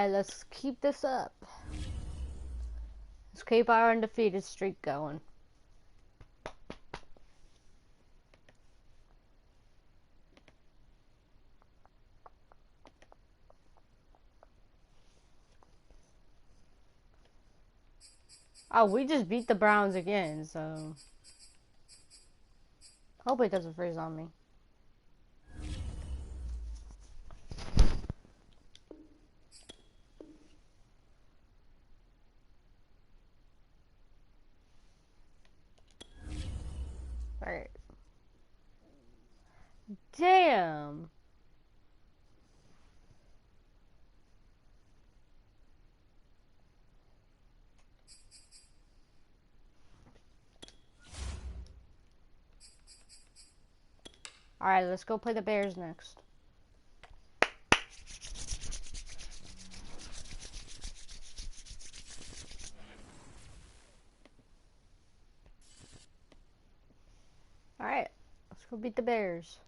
Alright, let's keep this up. Let's keep our undefeated streak going. Oh, we just beat the Browns again, so... Hope it doesn't freeze on me. Alright. Damn! Alright, let's go play the Bears next. Alright, let's go beat the Bears.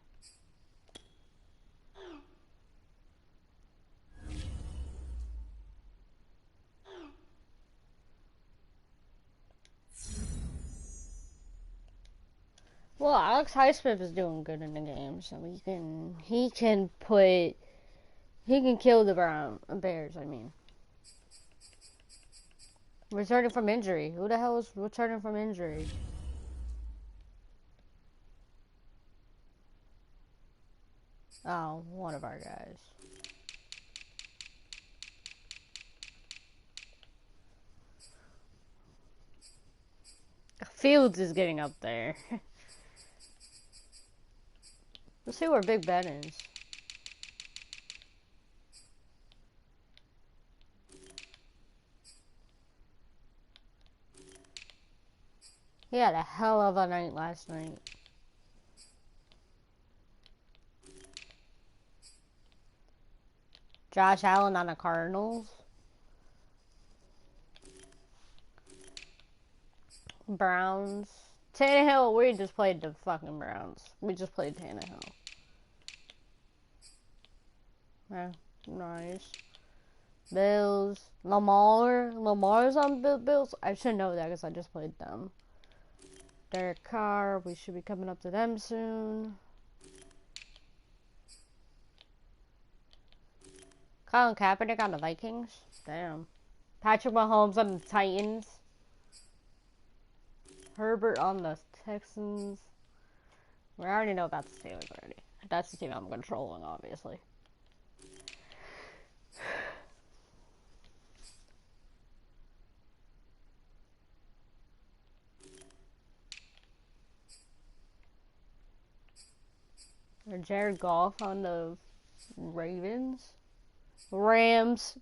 Well, Alex Highsmith is doing good in the game, so he can kill the Bears, I mean. Returning from injury. Who the hell is returning from injury? Oh, one of our guys. Fields is getting up there. Let's see where Big Ben is. He had a hell of a night last night. Josh Allen on the Cardinals. Browns. Tannehill, we just played the fucking Browns. We just played Tannehill. Yeah, nice. Bills. Lamar's on Bills. I should know that because I just played them. Derek Carr. We should be coming up to them soon. Colin Kaepernick on the Vikings. Damn. Patrick Mahomes on the Titans. Herbert on the Texans. We already know about the Steelers already. That's the team I'm controlling, obviously. Jared Goff on the Ravens. Rams.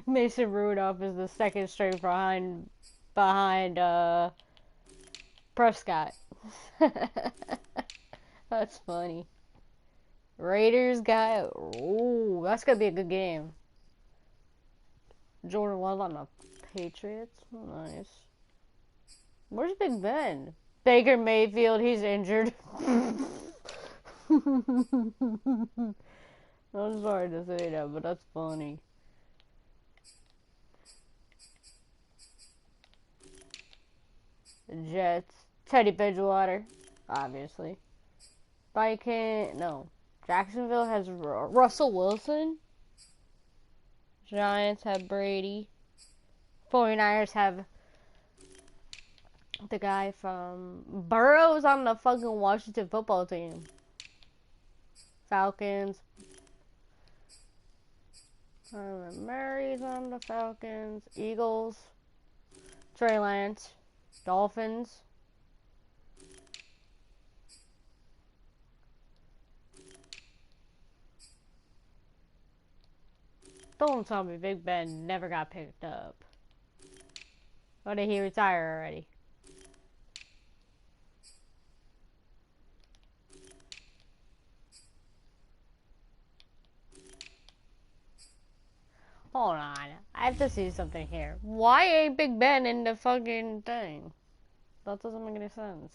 Mason Rudolph is the second string behind Prescott. That's funny. Raiders guy. Ooh, that's gonna be a good game. Jordan Love on the Patriots. Nice. Where's Big Ben? Baker Mayfield, he's injured. I'm sorry to say that, but that's funny. Jets. Teddy Bridgewater, obviously. Jacksonville has Russell Wilson. Giants have Brady. 49ers have the guy from Burrows on the fucking Washington football team. Falcons. Murray's on the Falcons. Eagles. Trey Lance. Dolphins. Don't tell me Big Ben never got picked up. Or did he retire already? Hold on. I have to see something here. Why ain't Big Ben in the fucking thing? That doesn't make any sense.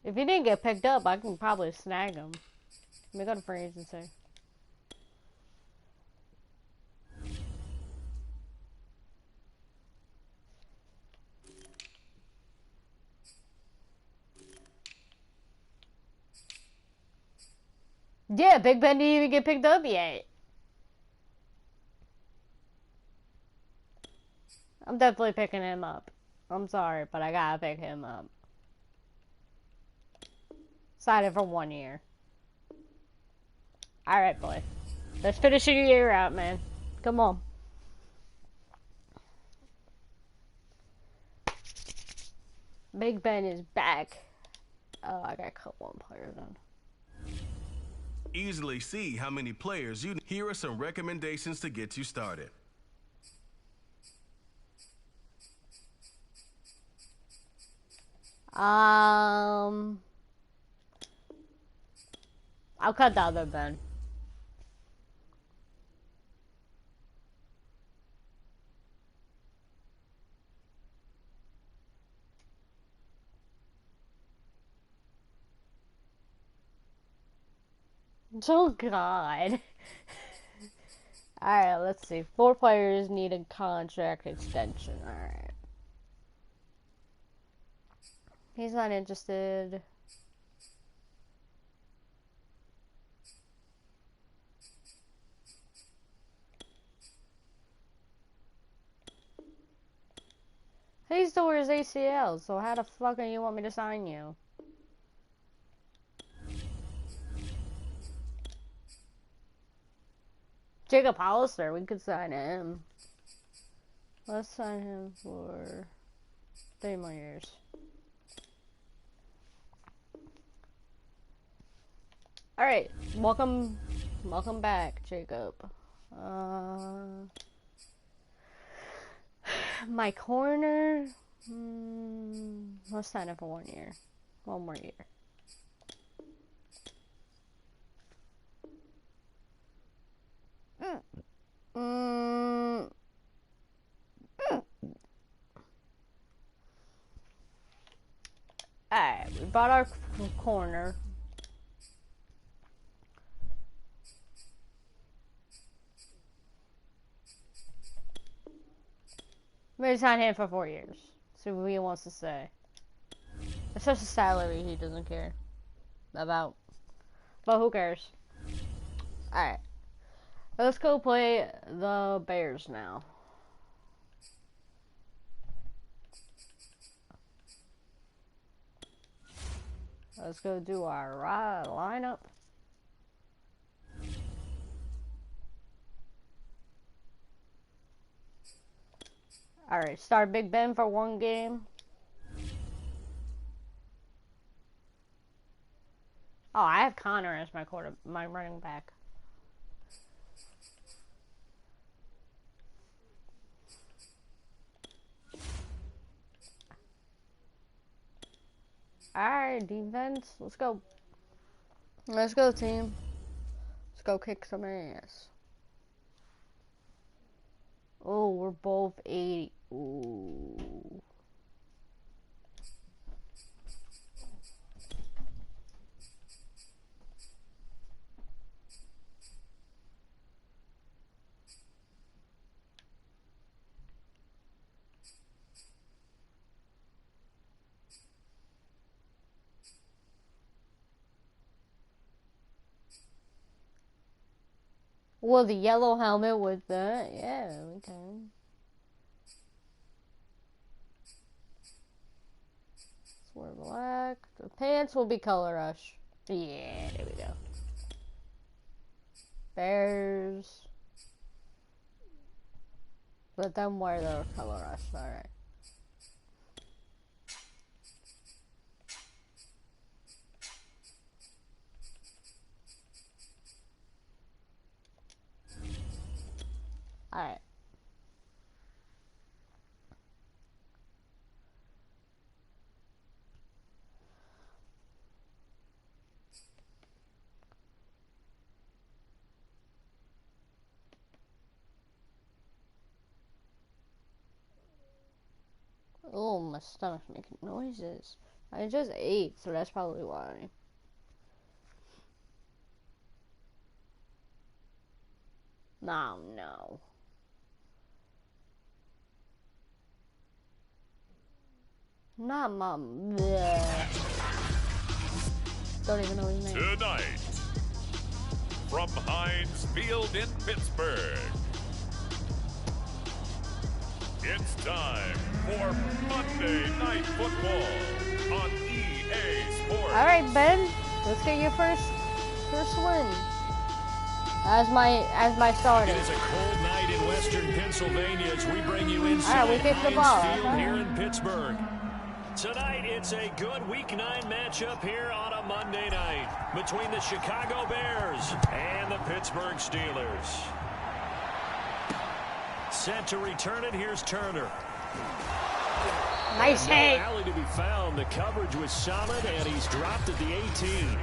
If he didn't get picked up, I can probably snag him. Let me go to free agency. Yeah, Big Ben didn't even get picked up yet. I'm definitely picking him up. I'm sorry, but I gotta pick him up. Sign it for 1 year. Alright, boy. Let's finish your year out, man. Come on. Big Ben is back. Oh, I gotta cut one player then. Easily see how many players you need. Here are some recommendations to get you started. I'll cut the other Ben. Oh God. Alright, let's see. 4 players need a contract extension. Alright. He's not interested. He's tore his ACL, so how the fuck do you want me to sign you? Jacob Hollister, we could sign him. Let's sign him for 3 more years. Alright, welcome back, Jacob. My corner, let's sign him for 1 year. 1 more year. Alright, we bought our corner. Maybe sign him for 4 years. See what he wants to say. It's just a salary he doesn't care about. But who cares? Alright. Let's go play the Bears now. Let's go do our lineup. Alright, start Big Ben for 1 game. Oh, I have Connor as my running back. Alright, defense. Let's go. Let's go, team. Let's go kick some ass. Oh, we're both 80. Ooh. Well, the yellow helmet with that, yeah, we can. So we're black. The pants will be color rush. Yeah, there we go. Bears. Let them wear their color rush, alright. Alright. Oh, my stomach's making noises. I just ate, so that's probably why. No, no. Not mom. Bleh. Don't even know his name. Tonight, from Heinz Field in Pittsburgh. It's time for Monday Night Football on EA Sports. All right, Ben, let's get your first win as my starter. It is a cold night in western Pennsylvania as we bring you inside All right, we kicked the ball. Heinz Field here in Pittsburgh. Tonight, it's a good Week 9 matchup here on a Monday night between the Chicago Bears and the Pittsburgh Steelers. Set to return it, here's Turner. Nice hit. No alley to be found. The coverage was solid, and he's dropped at the 18.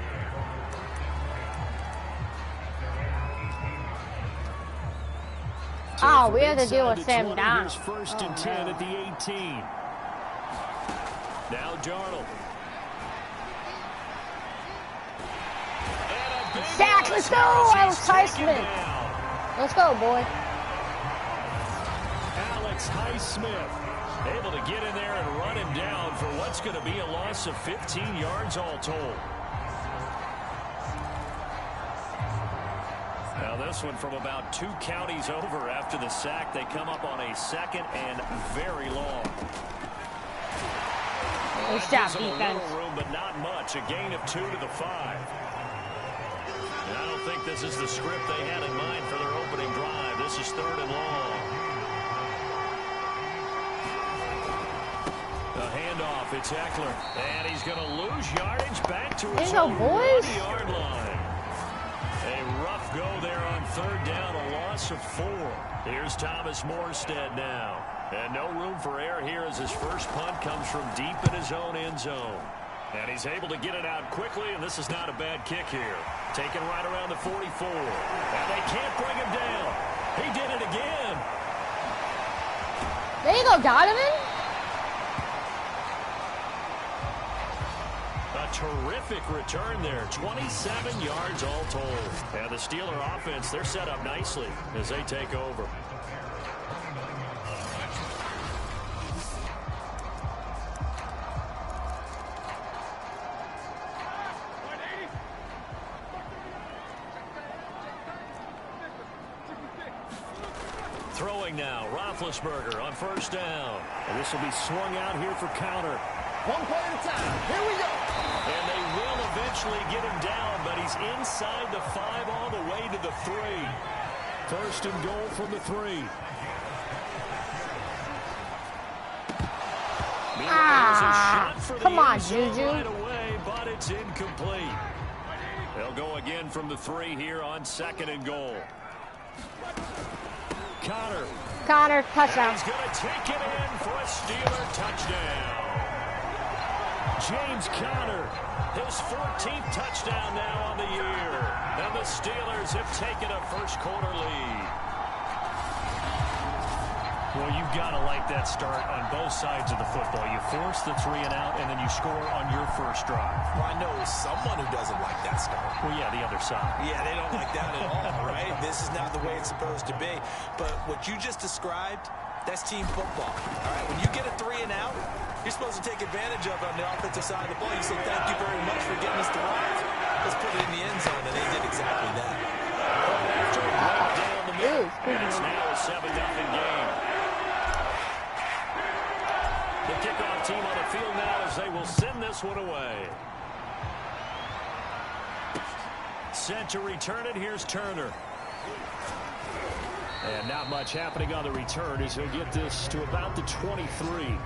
Oh, we had to deal with Sam Donald. Here's first and 10 at the 18. Now Darnold. Sack, let's go! Alex Highsmith. Let's go, boy. Alex Highsmith able to get in there and run him down for what's going to be a loss of 15 yards all told. Now this one from about 2 counties over after the sack. They come up on a second and very long. Nice job, Gives them defense. a little room, but not much. A gain of 2 to the 5. And I don't think this is the script they had in mind for their opening drive. This is 3rd and long. The handoff, it's Eckler. And he's going to lose yardage back to his own 1-yard line. A rough go there on 3rd down, a loss of 4. Here's Thomas Morstead now. And no room for error here as his first punt comes from deep in his own end zone. And he's able to get it out quickly, and this is not a bad kick here. Taken right around the 44. And they can't bring him down. He did it again. There you go, Donovan. A terrific return there. 27 yards all told. And the Steeler offense, they're set up nicely as they take over. Throwing now, Roethlisberger on 1st down. And this will be swung out here for counter. One play at a time. Here we go. And they will eventually get him down, but he's inside the 5 all the way to the 3. 1st and goal from the 3. Come on, Juju. Right away, but it's incomplete. They'll go again from the 3 here on 2nd and goal. Connor, touchdown. He's going to take it in for a Steeler touchdown. James Conner, his 14th touchdown now on the year. And the Steelers have taken a first-quarter lead. Well, you've got to like that start on both sides of the football. You force the 3 and out, and then you score on your first drive. Well, I know someone who doesn't like that start. Well, yeah, the other side. Yeah, they don't like that at all, right? This is not the way it's supposed to be. But what you just described, that's team football. All right, when you get a 3 and out, you're supposed to take advantage of it on the offensive side of the ball. You say, thank you very much for getting us the right. Let's put it in the end zone, and they did exactly that. After a break down the middle, and it's now a 7-0 game. The kickoff team on the field now as they will send this one away. Set to return it, here's Turner. And not much happening on the return as he'll get this to about the 23.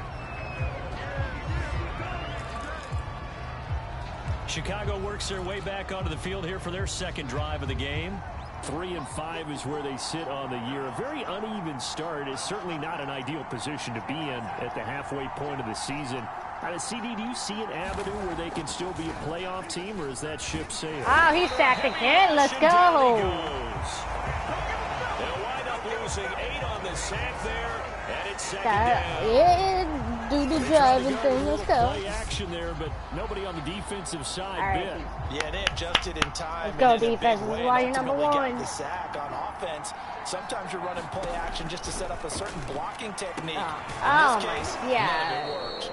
Chicago works their way back onto the field here for their 2nd drive of the game. 3-5 is where they sit on the year. A very uneven start is certainly not an ideal position to be in at the halfway point of the season. CD, do you see an avenue where they can still be a playoff team, or is that ship sailed? Oh, he's sacked again. Let's go. They'll wind up losing 8 on the sack there, and it's 2nd down. Yeah, do the driving thing. Let's go. Play action there, but nobody on the defensive side bit. Yeah, they adjusted in time. Let's go, defense. This is why you're number 1. The sack on offense. Sometimes you're running play action just to set up a certain blocking technique. In this case, none of it worked.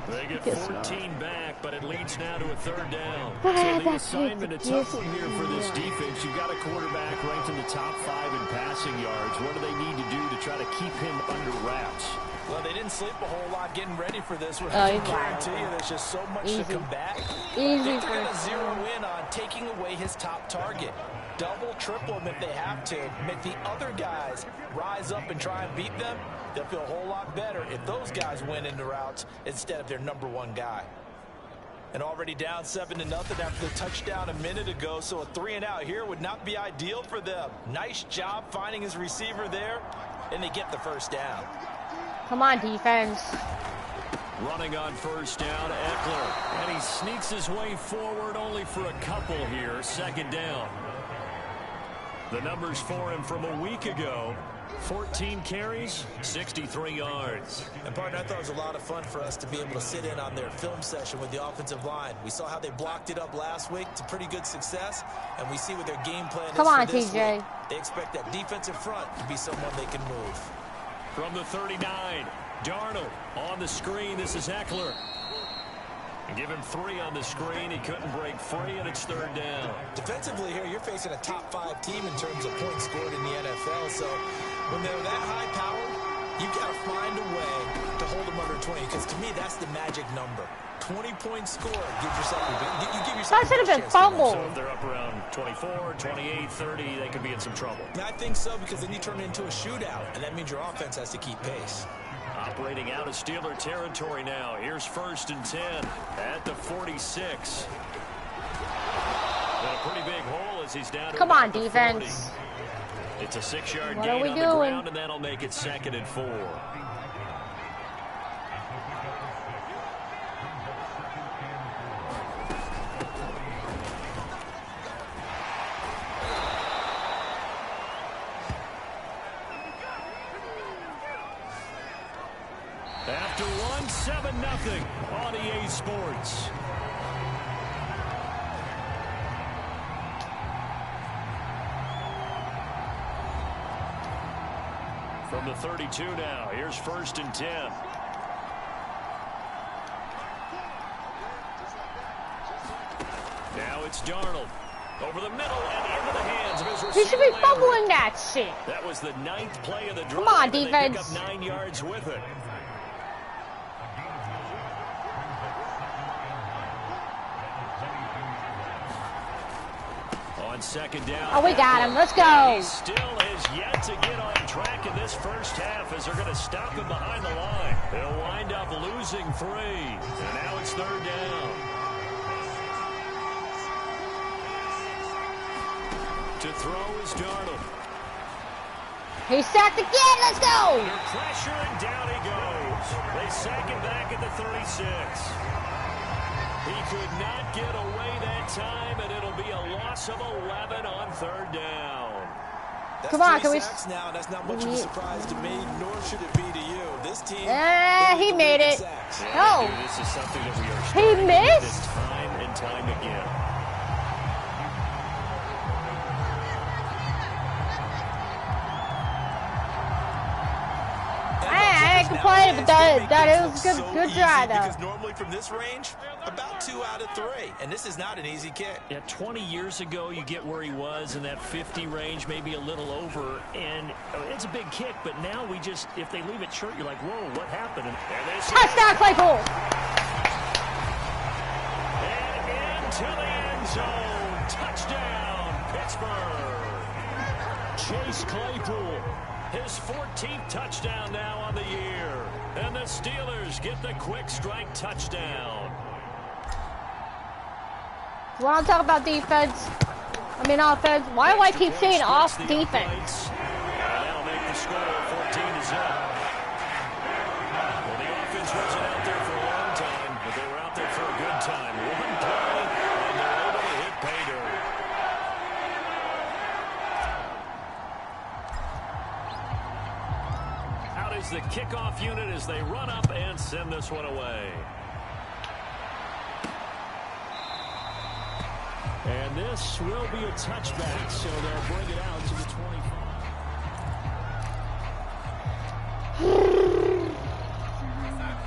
They get Guess 14 back, but it leads now to a third down. But So the that's assignment, a it. tough one here for this defense. You've got a quarterback ranked in the top 5 in passing yards. What do they need to do to try to keep him under wraps? Well, they didn't sleep a whole lot getting ready for this one. Oh, I he's can guarantee you there's just so much Easy. to combat. Easy They're for going to zero in on taking away his top target. Double, triple him if they have to. Make the other guys rise up and try and beat them. They'll feel a whole lot better if those guys win in the routes instead of their number one guy. And already down 7-0 after the touchdown a minute ago, so a 3-and-out here would not be ideal for them. Nice job finding his receiver there, and they get the first down. Come on, defense. Running on first down, Eckler. And he sneaks his way forward only for a couple here. Second down. The numbers for him from a week ago. 14 carries, 63 yards. And, partner, I thought it was a lot of fun for us to be able to sit in on their film session with the offensive line. We saw how they blocked it up last week to pretty good success, and we see what their game plan is for this TJ. week. They expect that defensive front to be someone they can move. From the 39, Darnold on the screen. This is Eckler. And give him 3 on the screen. He couldn't break free, and it's third down. Defensively here, you're facing a top 5 team in terms of points scored in the NFL. So when they're that high powered, you've got to find a way to hold them under 20. Because to me, that's the magic number. 20-point score. Give yourself you give yourself. That should have been fumbled. So if they're up around 24, 28, 30, they could be in some trouble. And I think so, because then you turn it into a shootout, and that means your offense has to keep pace. Operating out of Steeler territory now. Here's 1st and 10 at the 46. And a pretty big hole as he's down to Come on, the defense. 40. It's a 6-yard What gain are we on doing? the ground, and that'll make it 2nd and 4. After 1-7-0 on EA Sports. From the 32 now, here's 1st and 10. Now it's Darnold. Over the middle and into the hands of his receiver. He should be Landry. fumbling that shit. That was the 9th play of the drive. Come on, and they defense. pick up 9 yards with it. On 2nd down. Oh, we got him. Let's go. He still has yet to get on track in this first half as they're going to stop him behind the line. They'll wind up losing 3. And now it's 3rd down. To throw is Darnold. He's sacked again. Let's go. Under pressure, and down he goes. They sack him back at the 36. He could not get away that time, and it'll be a loss of 11 on 3rd down. That's Come on, 3 can we? sacks now. That's not much of a surprise to me, nor should it be to you. This team. He made it. Yeah, No. dude, this is something that we are He starting to do missed? this time and time again. I ain't complaining, but that it was good try though. Because normally from this range, about 2 out of 3, and this is not an easy kick. Yeah, 20 years ago, you get where he was in that 50 range, maybe a little over, and it's a big kick, but now we just, if they leave it short, you're like, whoa, what happened? And this Touchdown, Claypool. and into the end zone. Touchdown, Pittsburgh. Chase Claypool, his 14th touchdown now on the year. And the Steelers get the quick strike touchdown. You want to talk about defense? I mean offense. Why do I keep saying off defense? That'll make the score 14-0. Well, the offense wasn't out there for a long time, but they were out there for a good time. One play, and they're able to hit pay dirt. Out is the kickoff unit as they run up and send this one away. And this will be a touchback, so they'll bring it out to the 25.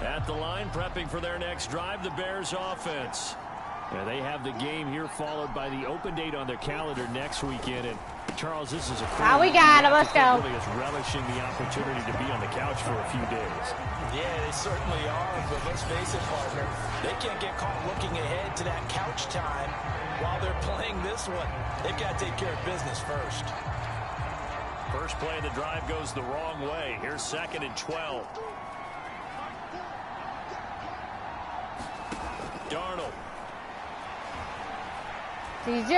At at the line, prepping for their next drive, the Bears offense. And they have the game here, followed by the open date on their calendar next weekend. And Charles, this is a oh, we got him. Let's go. Really is relishing the opportunity to be on the couch for a few days. Yeah, they certainly are. But let's face it, partner, they can't get caught looking ahead to that couch time while they're playing this one. They've got to take care of business first. First play of the drive goes the wrong way. Here's 2nd and 12. Darnold. TJ!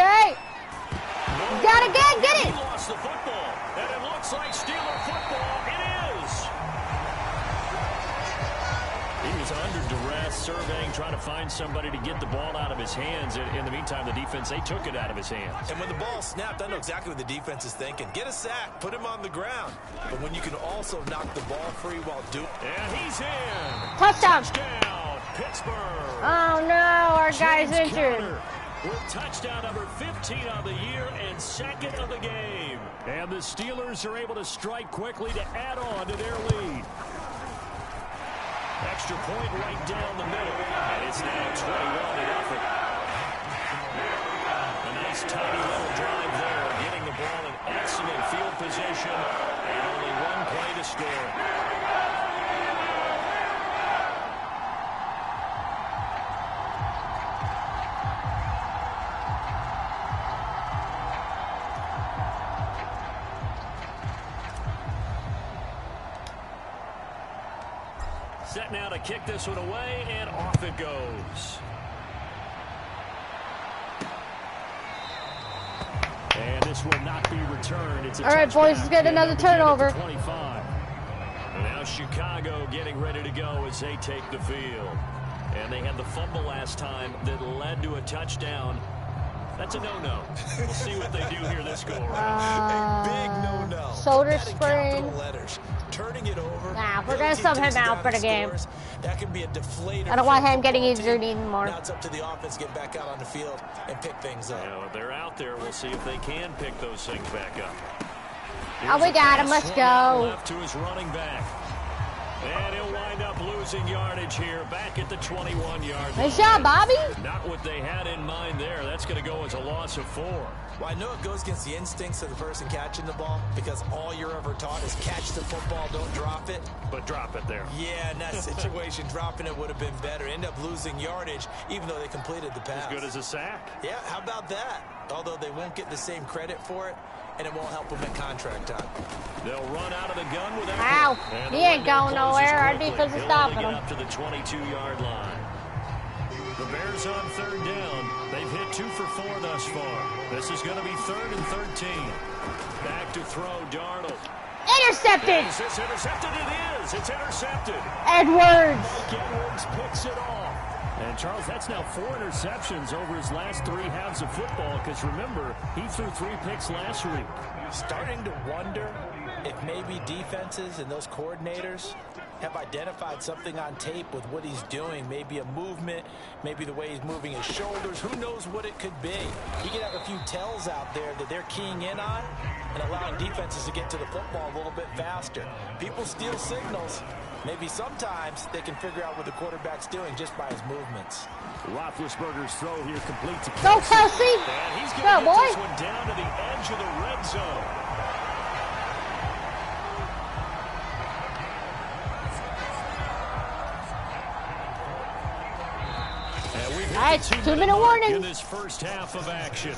Got it again, get it! He lost the football, and it looks like Steeler football. It is! He was under duress, surveying, trying to find somebody to get the ball out of his hands. In the meantime, the defense, they took it out of his hands. And when the ball snapped, I know exactly what the defense is thinking. Get a sack, put him on the ground. But when you can also knock the ball free while doing... And he's in! Touchdown! Touchdown, Pittsburgh! Oh no, our guy's injured. Conner with touchdown number 15 on the year and 2nd of the game. And the Steelers are able to strike quickly to add on to their lead. Extra point right down the middle. And it's now 21-0. A nice tiny little drive there, getting the ball in excellent field position. And only one play to score. Set now to kick this one away, and off it goes. And this will not be returned. It's a all right, boys, let's get another turnover. 25. And now Chicago getting ready to go as they take the field. And they had the fumble last time that led to a touchdown. That's a no-no. We'll see what they do here this go around. A big no-no. Shoulder sprain. Turning it over. Nah, we're going to sub him out for the game. That can be a deflator. I don't want him getting injured anymore. Now it's up to the offense to get back out on the field and pick things up. Yeah, well, they're out there. We'll see if they can pick those things back up. Oh, we got him. Let's go. Left to his running back. And he'll wind up losing yardage here, back at the 21-yard line. Nice job, Bobby. Not what they had in mind there. That's going to go as a loss of 4. Well, I know it goes against the instincts of the person catching the ball because all you're ever taught is catch the football, don't drop it. But drop it there. Yeah, in that situation, dropping it would have been better. End up losing yardage, even though they completed the pass. As good as a sack. Yeah, how about that? Although they won't get the same credit for it, and it won't help them at contract time. They'll run out of the gun with Ow, he ain't going nowhere. Our defense is stopping him. Up to the 22-yard line. The Bears on 3rd down. They've hit 2 for 4 thus far. This is going to be 3rd and 13. Back to throw, Darnold. Intercepted. Is this intercepted? It is. It's intercepted. Edwards. Mike Edwards picks it off. And, Charles, that's now 4 interceptions over his last 3 halves of football because, remember, he threw 3 picks last week. Starting to wonder if maybe defenses and those coordinators have identified something on tape with what he's doing. Maybe a movement, maybe the way he's moving his shoulders. Who knows what it could be? He could have a few tells out there that they're keying in on and allowing defenses to get to the football a little bit faster. People steal signals. Maybe sometimes they can figure out what the quarterback's doing just by his movements. Roethlisberger's throw here complete to Go, Kelsey. Kelsey. And he's Go, going to get boy. this one down to the edge of the red zone. And we've hit the 2-minute warning in this first half of action.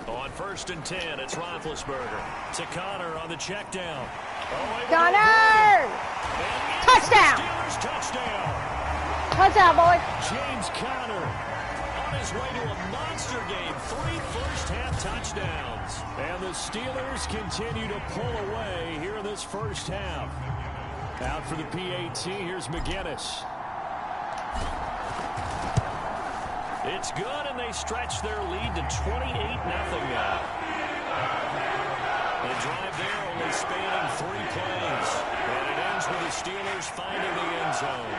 On 1st and 10, it's Roethlisberger to Conner on the check down. Conner! Touchdown! Steelers touchdown. Touchdown, boy. James Conner on his way to a monster game. 3 first-half touchdowns. And the Steelers continue to pull away here in this first half. Out for the PAT, here's McGinnis. It's good, and they stretch their lead to 28-0 now. The drive there only spanning 3 plays. And it ends with the Steelers finding the end zone.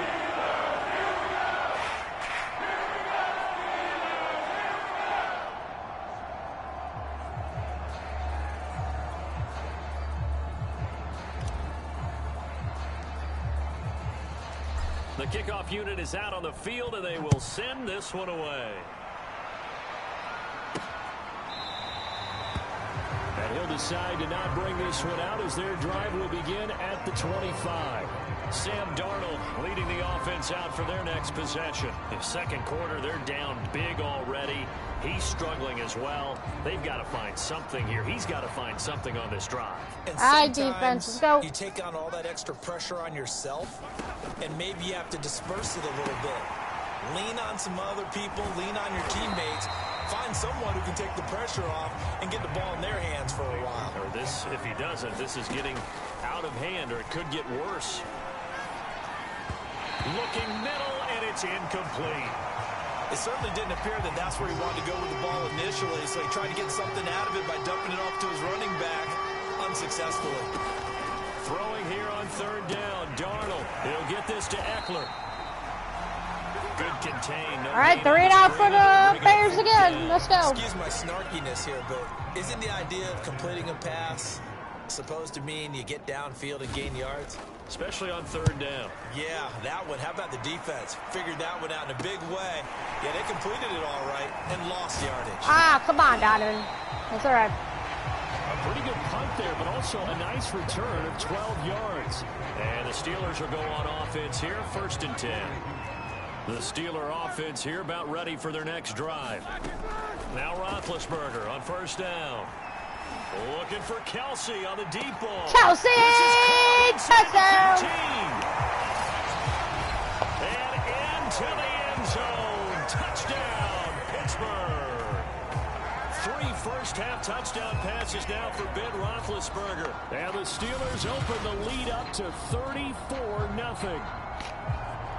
kickoff unit is out on the field, and they will send this one away. And he'll decide to not bring this one out as their drive will begin at the 25. Sam Darnold leading the offense out for their next possession. In second quarter, they're down big already. He's struggling as well. They've got to find something here. He's got to find something on this drive. And defense, let's go. You take on all that extra pressure on yourself, and maybe you have to disperse it a little bit. Lean on some other people, lean on your teammates. Find someone who can take the pressure off and get the ball in their hands for a while. Or this, if he doesn't, this is getting out of hand, or it could get worse. Looking middle, and it's incomplete. It certainly didn't appear that that's where he wanted to go with the ball initially, so he tried to get something out of it by dumping it off to his running back unsuccessfully. Throwing here on third down, Darnold. He'll get this to Eckler. Good contain. No all right, 3 and out for the Bears again. Let's go. Excuse my snarkiness here, but isn't the idea of completing a pass supposed to mean you get downfield and gain yards? Especially on third down. Yeah, that one. How about the defense? Figured that one out in a big way. Yeah, they completed it all right and lost yardage. Ah, come on, Donovan. That's all right. A pretty good punt there, but also a nice return of 12 yards. And the Steelers will go on offense here, 1st and 10. The Steeler offense here about ready for their next drive. Now Roethlisberger on 1st down. Looking for Kelsey on the deep ball. Kelsey! Touchdown! And into the end zone. Touchdown, Pittsburgh. 3 first-half touchdown passes now for Ben Roethlisberger. And the Steelers open the lead up to 34-0.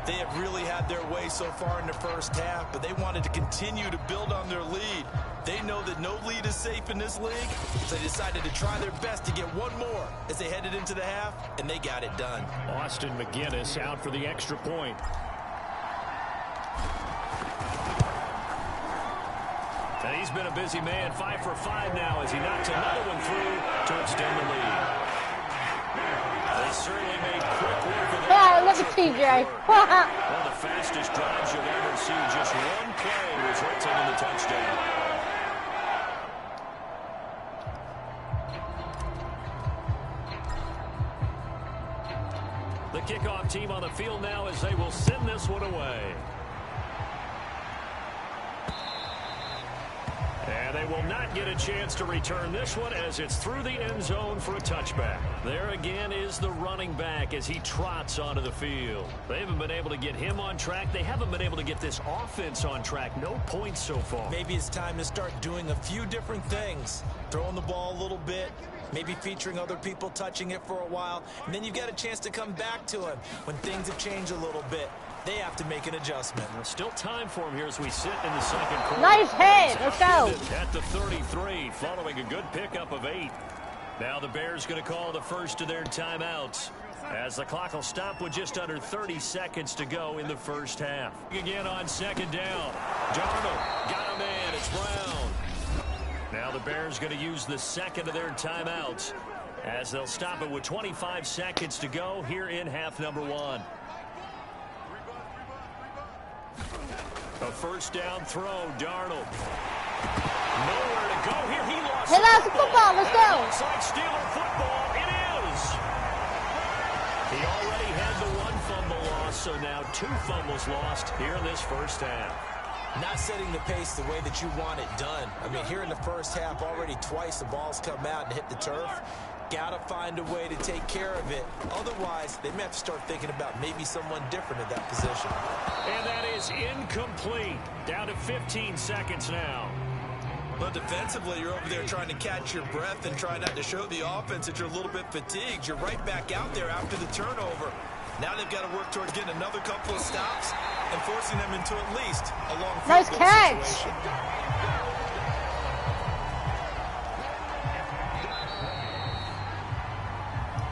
They have really had their way so far in the first half, but they wanted to continue to build on their lead. They know that no lead is safe in this league, so they decided to try their best to get one more as they headed into the half, and they got it done. Austin McGinnis out for the extra point. And he's been a busy man, 5 for 5 now as he knocks another one through to extend the lead. They certainly made quick work of Yeah, look at TJ. one of the fastest drives you'll ever see. Just one play resulting in the touchdown. The kickoff team on the field now as they will send this one away. And they will not get a chance to return this one as it's through the end zone for a touchback. There again is the running back as he trots onto the field. They haven't been able to get him on track. They haven't been able to get this offense on track. No points so far. Maybe it's time to start doing a few different things. Throwing the ball a little bit, maybe featuring other people touching it for a while, and then you've got a chance to come back to him when things have changed a little bit. They have to make an adjustment. There's still time for him here as we sit in the second quarter. Nice hit. Let's go. At the 33, following a good pickup of 8. Now the Bears going to call the first of their timeouts as the clock will stop with just under 30 seconds to go in the first half. Again on second down. Darnold got a man. It's Brown. Now the Bears going to use the second of their timeouts as they'll stop it with 25 seconds to go here in half number 1. A first down throw, Darnold. Nowhere to go here. He lost. Hey, that's football. Let's go. Inside Steeler football. It is. He already had the 1 fumble loss, so now 2 fumbles lost here in this first half. Not setting the pace the way that you want it done. I mean, here in the first half, already twice the ball's come out and hit the turf. Got to find a way to take care of it. Otherwise, they may have to start thinking about maybe someone different at that position. And that is incomplete. Down to 15 seconds now. But defensively, you're over there trying to catch your breath and try not to show the offense that you're a little bit fatigued. You're right back out there after the turnover. Now they've got to work towards getting another couple of stops and forcing them into at least a long field goal situation.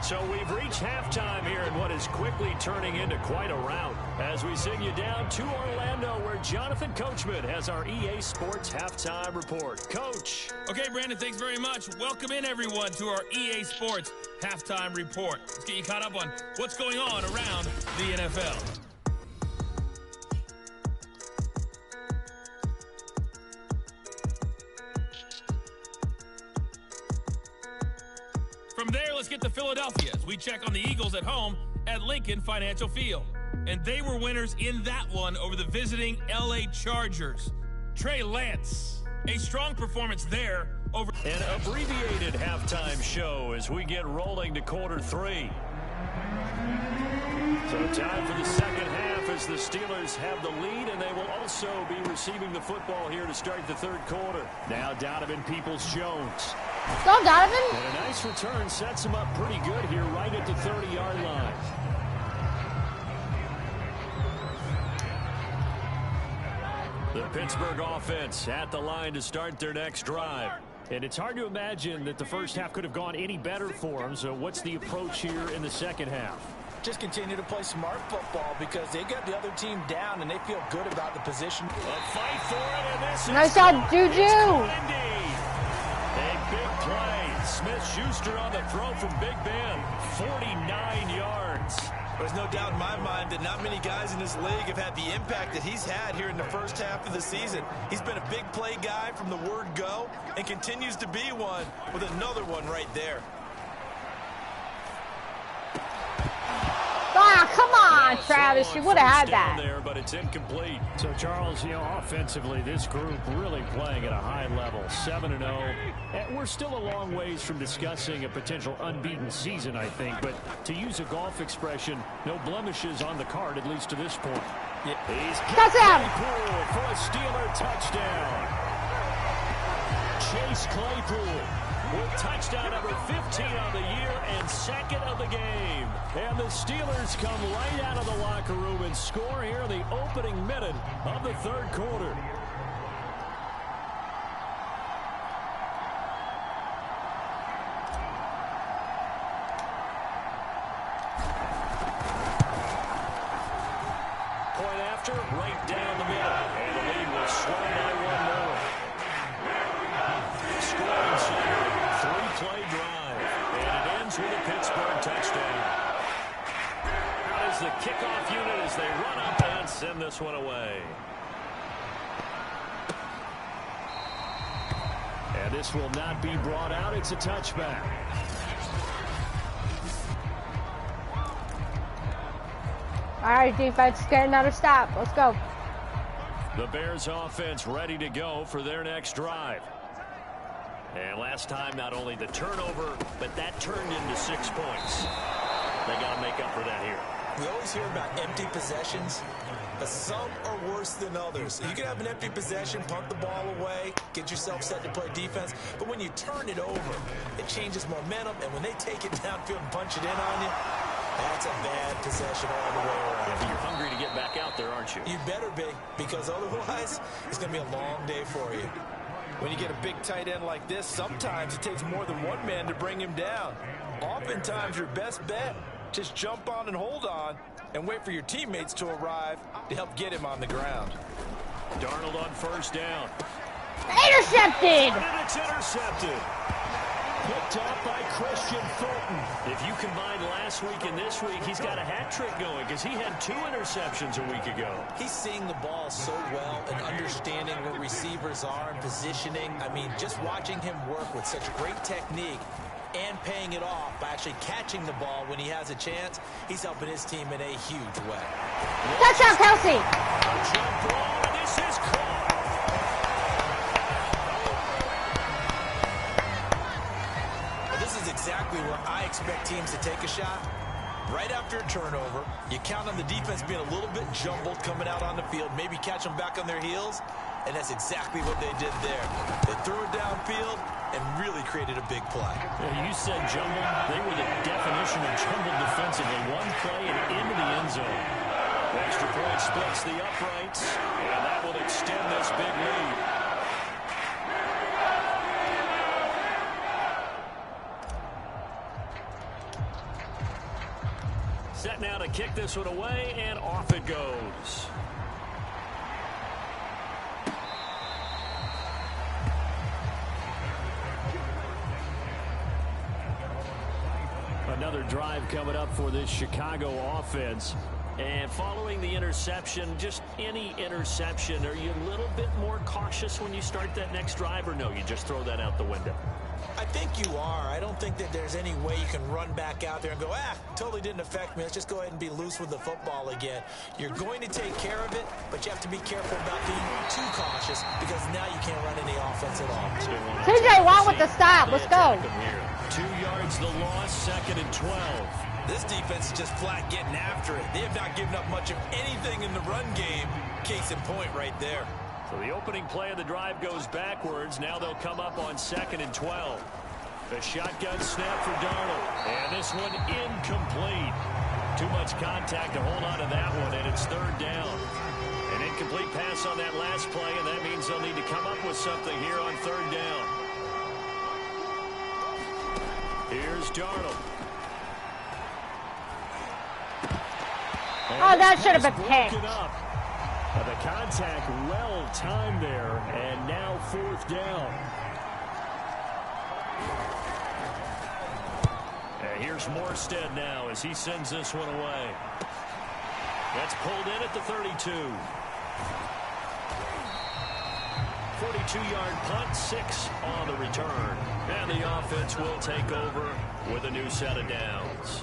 So we've reached halftime here in what is quickly turning into quite a rout as we send you down to Orlando where Jonathan Coachman has our EA Sports Halftime Report. Coach. Okay, Brandon, thanks very much. Welcome in, everyone, to our EA Sports Halftime Report. Let's get you caught up on what's going on around the NFL. From there, let's get to Philadelphia as we check on the Eagles at home at Lincoln Financial Field. And they were winners in that one over the visiting LA Chargers. Trey Lance, a strong performance there over An abbreviated halftime show as we get rolling to quarter 3. So time for the second half as the Steelers have the lead, and they will also be receiving the football here to start the third quarter. Now Donovan Peoples-Jones. Go, Donovan. And a nice return sets him up pretty good here right at the 30-yard line. The Pittsburgh offense at the line to start their next drive. And it's hard to imagine that the first half could have gone any better for them. So what's the approach here in the second half? Just continue to play smart football because they got the other team down and they feel good about the position. A fight for it, and this Nice is job, Juju. indeed. A big play. Smith-Schuster on the throw from Big Ben. 49 yards. There's no doubt in my mind that not many guys in this league have had the impact that he's had here in the first half of the season. He's been a big play guy from the word go and continues to be one with another one right there. Ah, come on, Travis. You would have had that. There, but it's incomplete. So, Charles, offensively, this group really playing at a high level, 7-0. And we're still a long ways from discussing a potential unbeaten season, I think. But to use a golf expression, no blemishes on the card, at least to this point. Yeah. He's Touchdown! Claypool for a Steeler touchdown. Chase Claypool with touchdown number 15 on the year and second of the game. And the Steelers come right out of the locker room and score here in the opening minute of the third quarter. Point after, right down the middle. And the lead will swell by one more. Scoring series. 3-play drive, and it ends with a Pittsburgh touchdown. Out is the kickoff unit as they run up and send this one away. And this will not be brought out. It's a touchback. All right, defense, get another stop. Let's go. The Bears offense ready to go for their next drive. And last time, not only the turnover, but that turned into 6 points. They got to make up for that here. We always hear about empty possessions, but some are worse than others. You can have an empty possession, punt the ball away, get yourself set to play defense, but when you turn it over, it changes momentum, and when they take it downfield and punch it in on you, that's a bad possession all the way around. Yeah, you're hungry to get back out there, aren't you? You better be, because otherwise, it's going to be a long day for you. When you get a big tight end like this, sometimes it takes more than one man to bring him down. Oftentimes, your best bet, just jump on and hold on and wait for your teammates to arrive to help get him on the ground. Darnold on first down. Intercepted! And it's intercepted. Picked up by Christian Fulton. If you combine last week and this week, he's got a hat trick going because he had 2 interceptions a week ago. He's seeing the ball so well and understanding where receivers are and positioning. I mean, just watching him work with such great technique and paying it off by actually catching the ball when he has a chance, he's helping his team in a huge way. Touchdown, Kelsey! Jump ball, and this is caught. This is exactly where I expect teams to take a shot. Right after a turnover, you count on the defense being a little bit jumbled coming out on the field, maybe catch them back on their heels, and that's exactly what they did there. They threw it downfield and really created a big play. Yeah, you said jumbled. They were the definition of jumbled defensively. One play and into the end zone. The extra point splits the uprights, and that will extend this big lead. Set now to kick this one away, and off it goes. Another drive coming up for this Chicago offense. And following the interception, just any interception, are you a little bit more cautious when you start that next drive, or no, you just throw that out the window? I think you are. I don't think that there's any way you can run back out there and go, totally didn't affect me. Let's just go ahead and be loose with the football again. You're going to take care of it, but you have to be careful about being too cautious because now you can't run any offense at all. TJ Watt with the stop. Let's go. 2 yards the loss, 2nd and 12. This defense is just flat getting after it. They have not given up much of anything in the run game. Case in point right there. So the opening play of the drive goes backwards. Now they'll come up on 2nd and 12. The shotgun snap for Darnold. And this one incomplete. Too much contact to hold on to that one, and it's 3rd down. An incomplete pass on that last play, and that means they'll need to come up with something here on 3rd down. Here's Darnold. Oh, that should have been picked. The contact well timed there, and now 4th down. And here's Morstead now as he sends this one away. That's pulled in at the 32. 42-yard punt, 6 on the return. And the offense will take over with a new set of downs.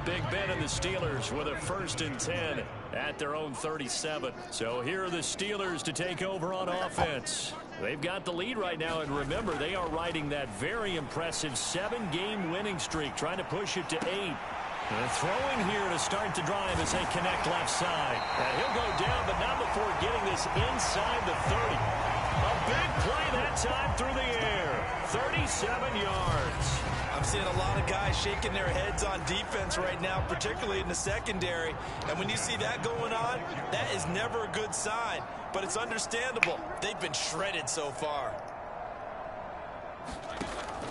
Big Ben and the Steelers with a 1st and 10 at their own 37. So here are the Steelers to take over on offense. They've got the lead right now, and remember, they are riding that very impressive 7-game winning streak, trying to push it to 8. And throwing here to start the drive as they connect left side. And he'll go down, but not before getting this inside the 30. A big play that time through the air. 37 yards. I'm seeing a lot of guys shaking their heads on defense right now, particularly in the secondary. And when you see that going on, that is never a good sign. But it's understandable. They've been shredded so far.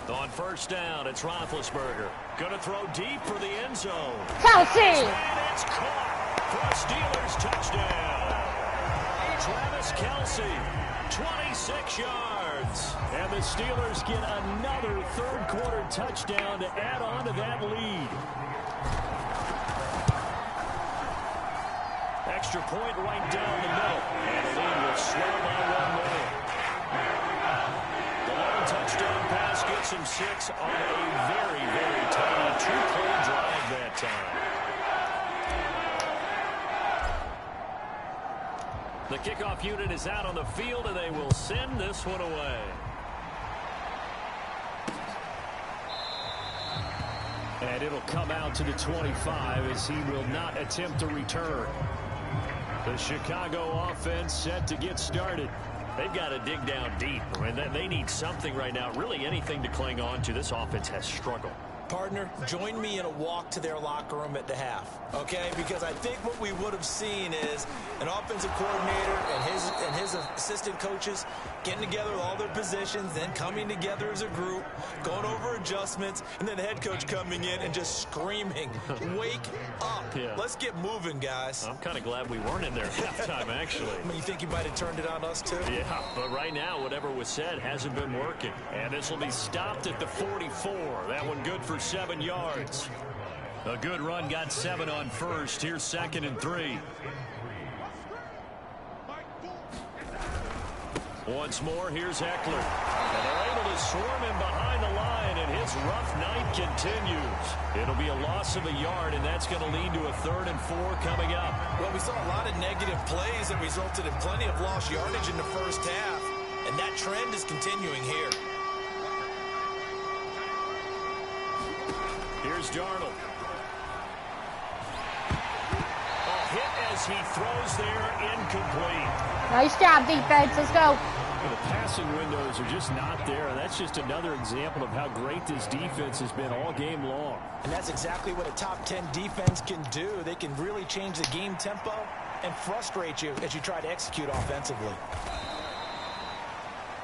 On 1st down, it's Roethlisberger. Going to throw deep for the end zone. Kelsey! And it's caught for a Steelers touchdown. Travis Kelsey, 26 yards. And the Steelers get another 3rd quarter touchdown to add on to that lead. Extra point right down the middle. And the lead will swell by 1 more. The long touchdown pass gets him 6 on a very, very tiny 2-play drive that time. The kickoff unit is out on the field, and they will send this one away. And it'll come out to the 25 as he will not attempt to return. The Chicago offense set to get started. They've got to dig down deep. I mean, they need something right now, really anything to cling on to. This offense has struggled. Partner, join me in a walk to their locker room at the half, okay? Because I think what we would have seen is an offensive coordinator and his assistant coaches getting together with all their positions, then coming together as a group, going over adjustments, and then the head coach coming in and just screaming, wake up. Yeah. Let's get moving, guys. I'm kind of glad we weren't in there halftime, actually. I mean, you think you might have turned it on us, too? Yeah, but right now, whatever was said hasn't been working. And this will be stopped at the 44. That one good for 7 yards. A good run got 7 on 1st. Here's 2nd and 3. Once more, here's Eckler. And they're able to swarm him behind the line, and his rough night continues. It'll be a loss of a yard, and that's going to lead to a 3rd and 4 coming up. Well, we saw a lot of negative plays that resulted in plenty of lost yardage in the 1st half, and that trend is continuing here. Here's Darnold. A hit as he throws there, incomplete. Nice job, defense. Let's go. The passing windows are just not there, and that's just another example of how great this defense has been all game long. And that's exactly what a top 10 defense can do. They can really change the game tempo and frustrate you as you try to execute offensively.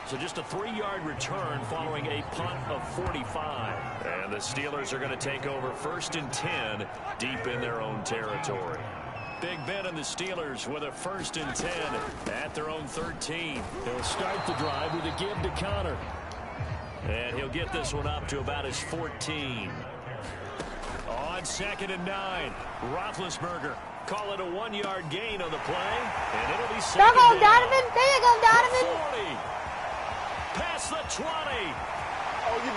So just a 3-yard return following a punt of 45. And the Steelers are going to take over 1st and 10 deep in their own territory. Big Ben and the Steelers with a 1st and 10 at their own 13. He'll start the drive with a give to Connor. And he'll get this one up to about his 14. On 2nd and 9, Roethlisberger call it a 1-yard gain on the play, and it'll be There second you go, down. Donovan. There you go, Donovan. 40. Past the 20.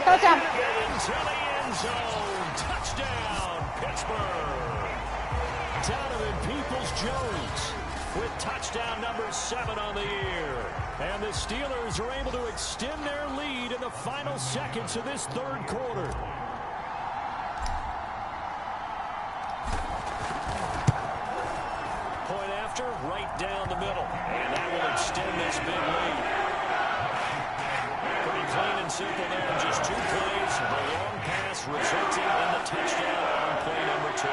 Touchdown. Into the end zone. Touchdown, Pittsburgh. Donovan Peoples-Jones with touchdown number 7 on the year. And the Steelers are able to extend their lead in the final seconds of this third quarter. Point after, right down the middle. And that will extend this big lead. Pretty clean and simple there in just 2 plays. The long pass resulting in the touchdown on play number 2.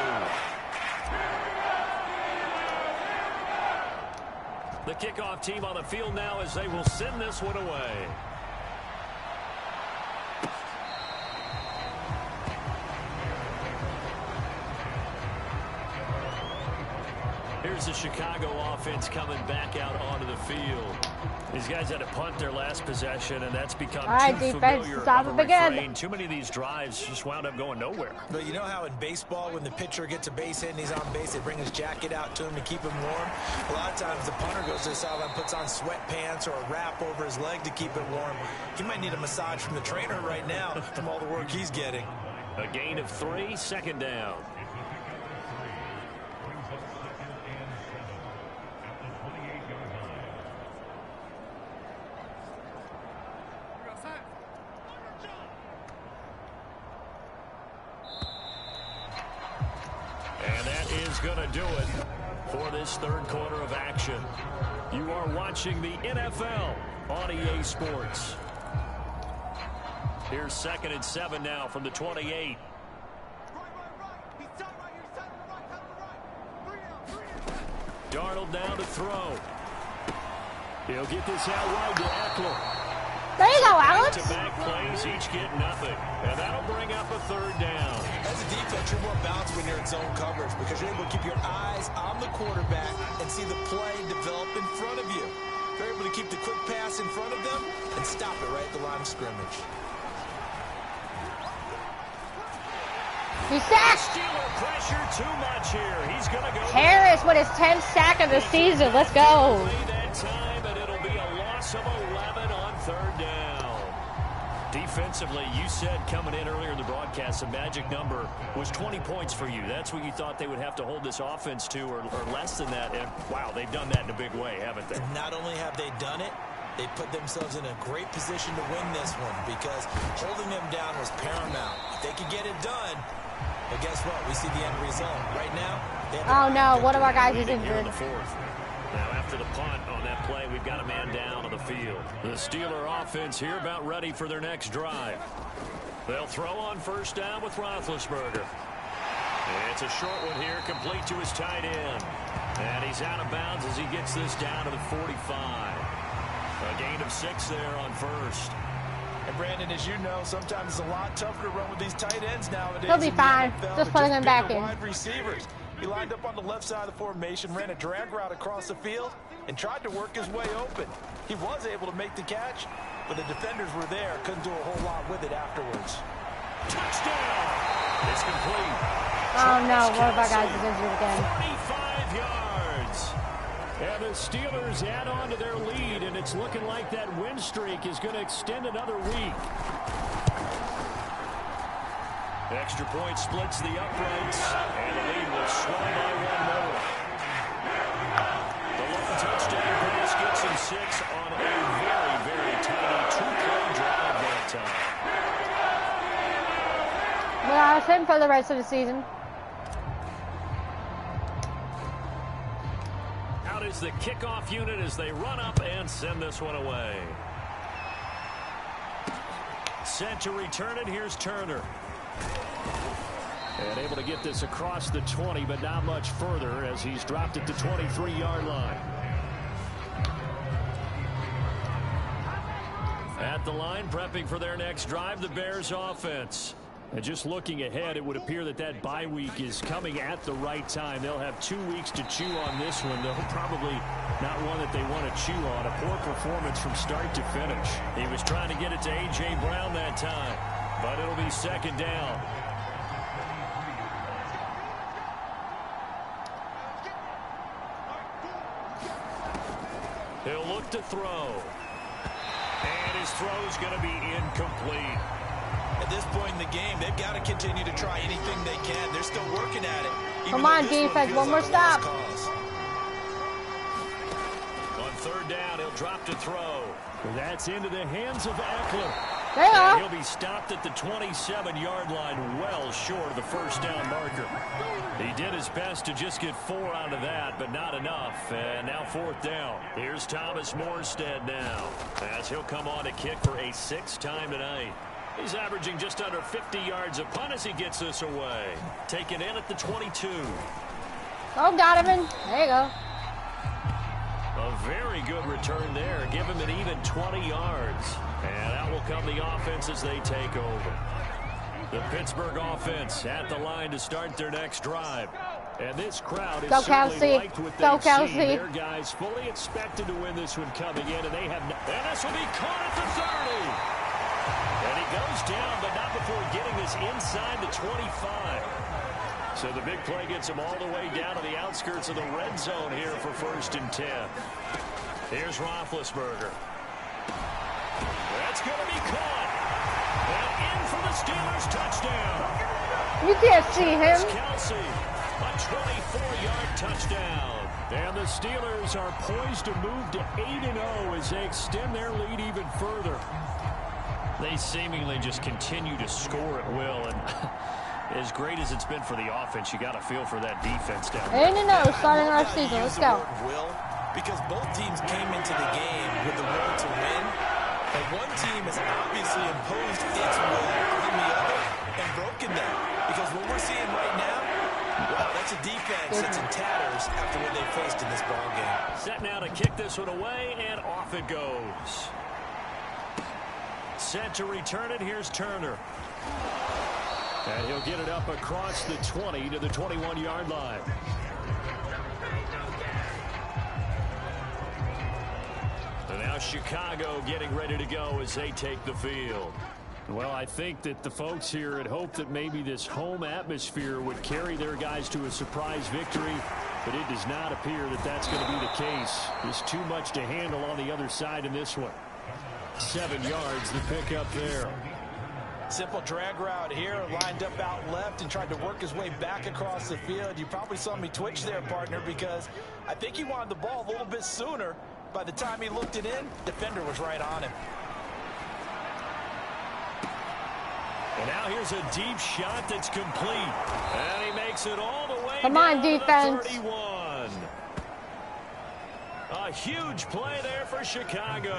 The kickoff team on the field now as they will send this one away. Here's the Chicago offense coming back out onto the field. These guys had to punt their last possession, and that's become too familiar of a refrain. Too many of these drives just wound up going nowhere. But you know how in baseball, when the pitcher gets a base hit and he's on base, they bring his jacket out to him to keep him warm? A lot of times the punter goes to the sideline, puts on sweatpants or a wrap over his leg to keep it warm. He might need a massage from the trainer right now from all the work he's getting. A gain of 3, second down. And that is going to do it for this third quarter of action. You are watching the NFL on EA Sports. Here's 2nd and 7 now from the 28. Darnold down to throw. He'll get this out wide to Eckler. There you go, Alex. Back-to-back plays, each get nothing. And that'll bring up a 3rd down. As a defense, you're more balanced when you're in zone coverage because you're able to keep your eyes on the quarterback and see the play develop in front of you. You're able to keep the quick pass in front of them and stop it right at the line of scrimmage. He's sacked. Steeler pressure too much here. He's going to go. Harris with his 10th sack of the season. Let's go. That time, and it'll be a loss of 11 on 3rd down. Defensively, you said coming in earlier in the broadcast, the magic number was 20 points for you. That's what you thought they would have to hold this offense to, or less than that. And wow, they've done that in a big way, haven't they? Not only have they done it, they put themselves in a great position to win this one because holding them down was paramount. If they could get it done, but guess what? We see the end result. Right now, they have Oh no, one of our guys is Here in injured. the 4th. Now after the punt on that play, we've got a man down on the field. The Steeler offense here about ready for their next drive. They'll throw on 1st down with Roethlisberger. It's a short one here, complete to his tight end. And he's out of bounds as he gets this down to the 45. A gain of 6 there on 1st. And Brandon, as you know, sometimes it's a lot tougher to run with these tight ends nowadays. He'll be fine. Just putting him back in. Wide receivers. He lined up on the left side of the formation, ran a drag route across the field, and tried to work his way open. He was able to make the catch, but the defenders were there. Couldn't do a whole lot with it afterwards. Touchdown! It's complete. Oh no, one of our guys is injured again. 45 yards. And the Steelers add on to their lead, and it's looking like that win streak is going to extend another week. Extra point splits the uprights, and the lead will swell by 1 more. The long touchdown pass gets him 6 on a very, very tiny 2-play drive that time. Well, it's him for the rest of the season. Out is the kickoff unit as they run up and send this one away. Set to return it, here's Turner. And able to get this across the 20, but not much further as he's dropped it to 23-yard line. At the line, prepping for their next drive, the Bears offense. And just looking ahead, it would appear that that bye week is coming at the right time. They'll have 2 weeks to chew on this one, though probably not one that they want to chew on. A poor performance from start to finish. He was trying to get it to A.J. Brown that time, but it'll be 2nd down. He'll look to throw. And his throw's going to be incomplete. At this point in the game, they've got to continue to try anything they can. They're still working at it. Come on, defense, one more stop. On third down, he'll drop to throw. That's into the hands of Eckler. There you And go. he'll be stopped at the 27-yard line, well short of the first down marker. He did his best to just get 4 out of that, but not enough. And now fourth down. Here's Thomas Morstead now, as he'll come on to kick for a 6th time tonight. He's averaging just under 50 yards a punt as he gets this away. Taken in at the 22. Oh, got him in. There you go. A very good return there. Give him an even 20 yards. And out will come the offense as they take over. The Pittsburgh offense at the line to start their next drive. And this crowd is certainly liked what they've seen. Their guys fully expected to win this one coming in, and they have. And this will be caught at the 30. And he goes down, but not before getting this inside the 25. So the big play gets him all the way down to the outskirts of the red zone here for 1st and 10. Here's Roethlisberger. That's going to be caught. And in for the Steelers touchdown. You can't see him. Kelsey, a 24-yard touchdown. And the Steelers are poised to move to 8-0 as they extend their lead even further. They seemingly just continue to score at will, and as great as it's been for the offense, you got to feel for that defense down there. 8-0, starting our season. Let's go. Will, because both teams came into the game with the will to win, and one team has obviously imposed its will on the other and broken that. Because what we're seeing right now, wow, that's a defense that's in tatters after what they faced in this ball game. Set now to kick this one away, and off it goes. Set to return it. Here's Turner. And he'll get it up across the 20 to the 21-yard line. And now Chicago getting ready to go as they take the field. Well, I think that the folks here had hoped that maybe this home atmosphere would carry their guys to a surprise victory, but it does not appear that that's going to be the case. There's too much to handle on the other side in this one. 7 yards, the pickup there. Simple drag route here, lined up out left and tried to work his way back across the field. You probably saw me twitch there, partner, because I think he wanted the ball a little bit sooner. By the time he looked it in, defender was right on him. And now here's a deep shot that's complete. And he makes it all the way Come down on, defense. to the 31. A huge play there for Chicago.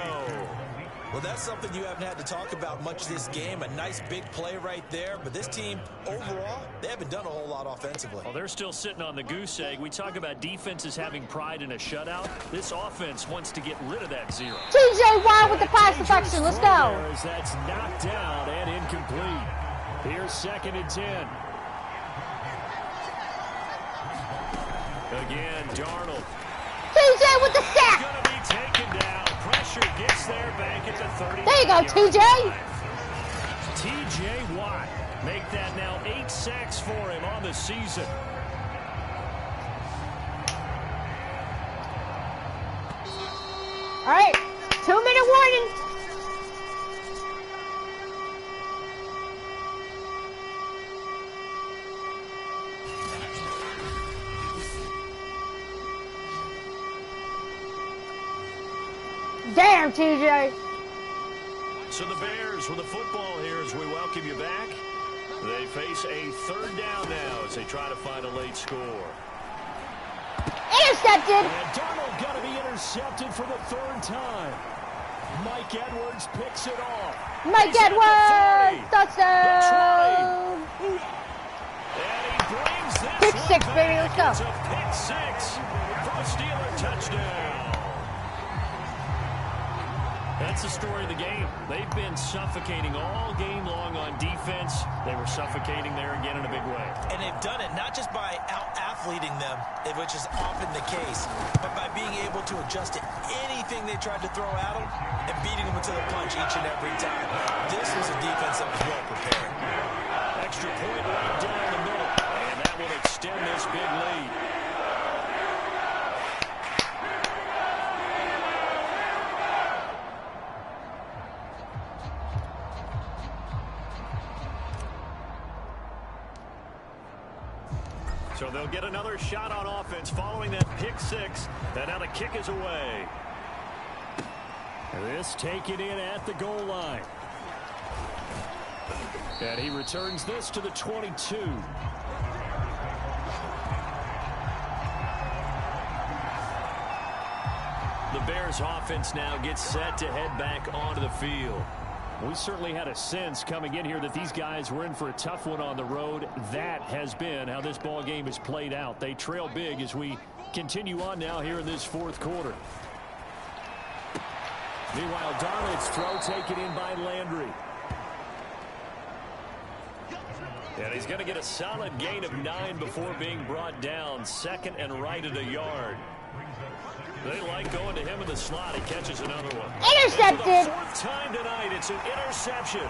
Well, that's something you haven't had to talk about much this game. A nice big play right there. But this team, overall, they haven't done a whole lot offensively. Well, they're still sitting on the goose egg. We talk about defenses having pride in a shutout. This offense wants to get rid of that 0. TJ Watt with the pass deflection. Let's go. That's knocked down and incomplete. Here's 2nd and 10. Again, Darnold. TJ with the sack. He's going to be taken down. Pressure gets there back at the 30. There you go, TJ. TJ Watt. Make that now 8 sacks for him on the season. All right, 2-minute warning. Damn, TJ. So the Bears with the football here as we welcome you back. They face a 3rd down now as they try to find a late score. Intercepted. And Darnold got to be intercepted for the 3rd time. Mike Edwards picks it off. Mike Edwards, touchdown. And he brings this Pick one 6, back. baby, let's go. It's a pick 6 for a Steeler touchdown. That's the story of the game. They've been suffocating all game long on defense. They were suffocating there again in a big way. And they've done it not just by out-athleting them, which is often the case, but by being able to adjust to anything they tried to throw at them and beating them to the punch each and every time. This was a defense that was well prepared. Extra point right down the middle, and that will extend this big lead. So they'll get another shot on offense following that pick six. And now the kick is away. This taken in at the goal line. And he returns this to the 22. The Bears offense now gets set to head back onto the field. We certainly had a sense coming in here that these guys were in for a tough one on the road. That has been how this ball game has played out. They trail big as we continue on now here in this fourth quarter. Meanwhile, Darnold's throw taken in by Landry. And he's going to get a solid gain of 9 before being brought down. Second and right at a yard. They like going to him in the slot. He catches another one. Intercepted. For the fourth time tonight, it's an interception.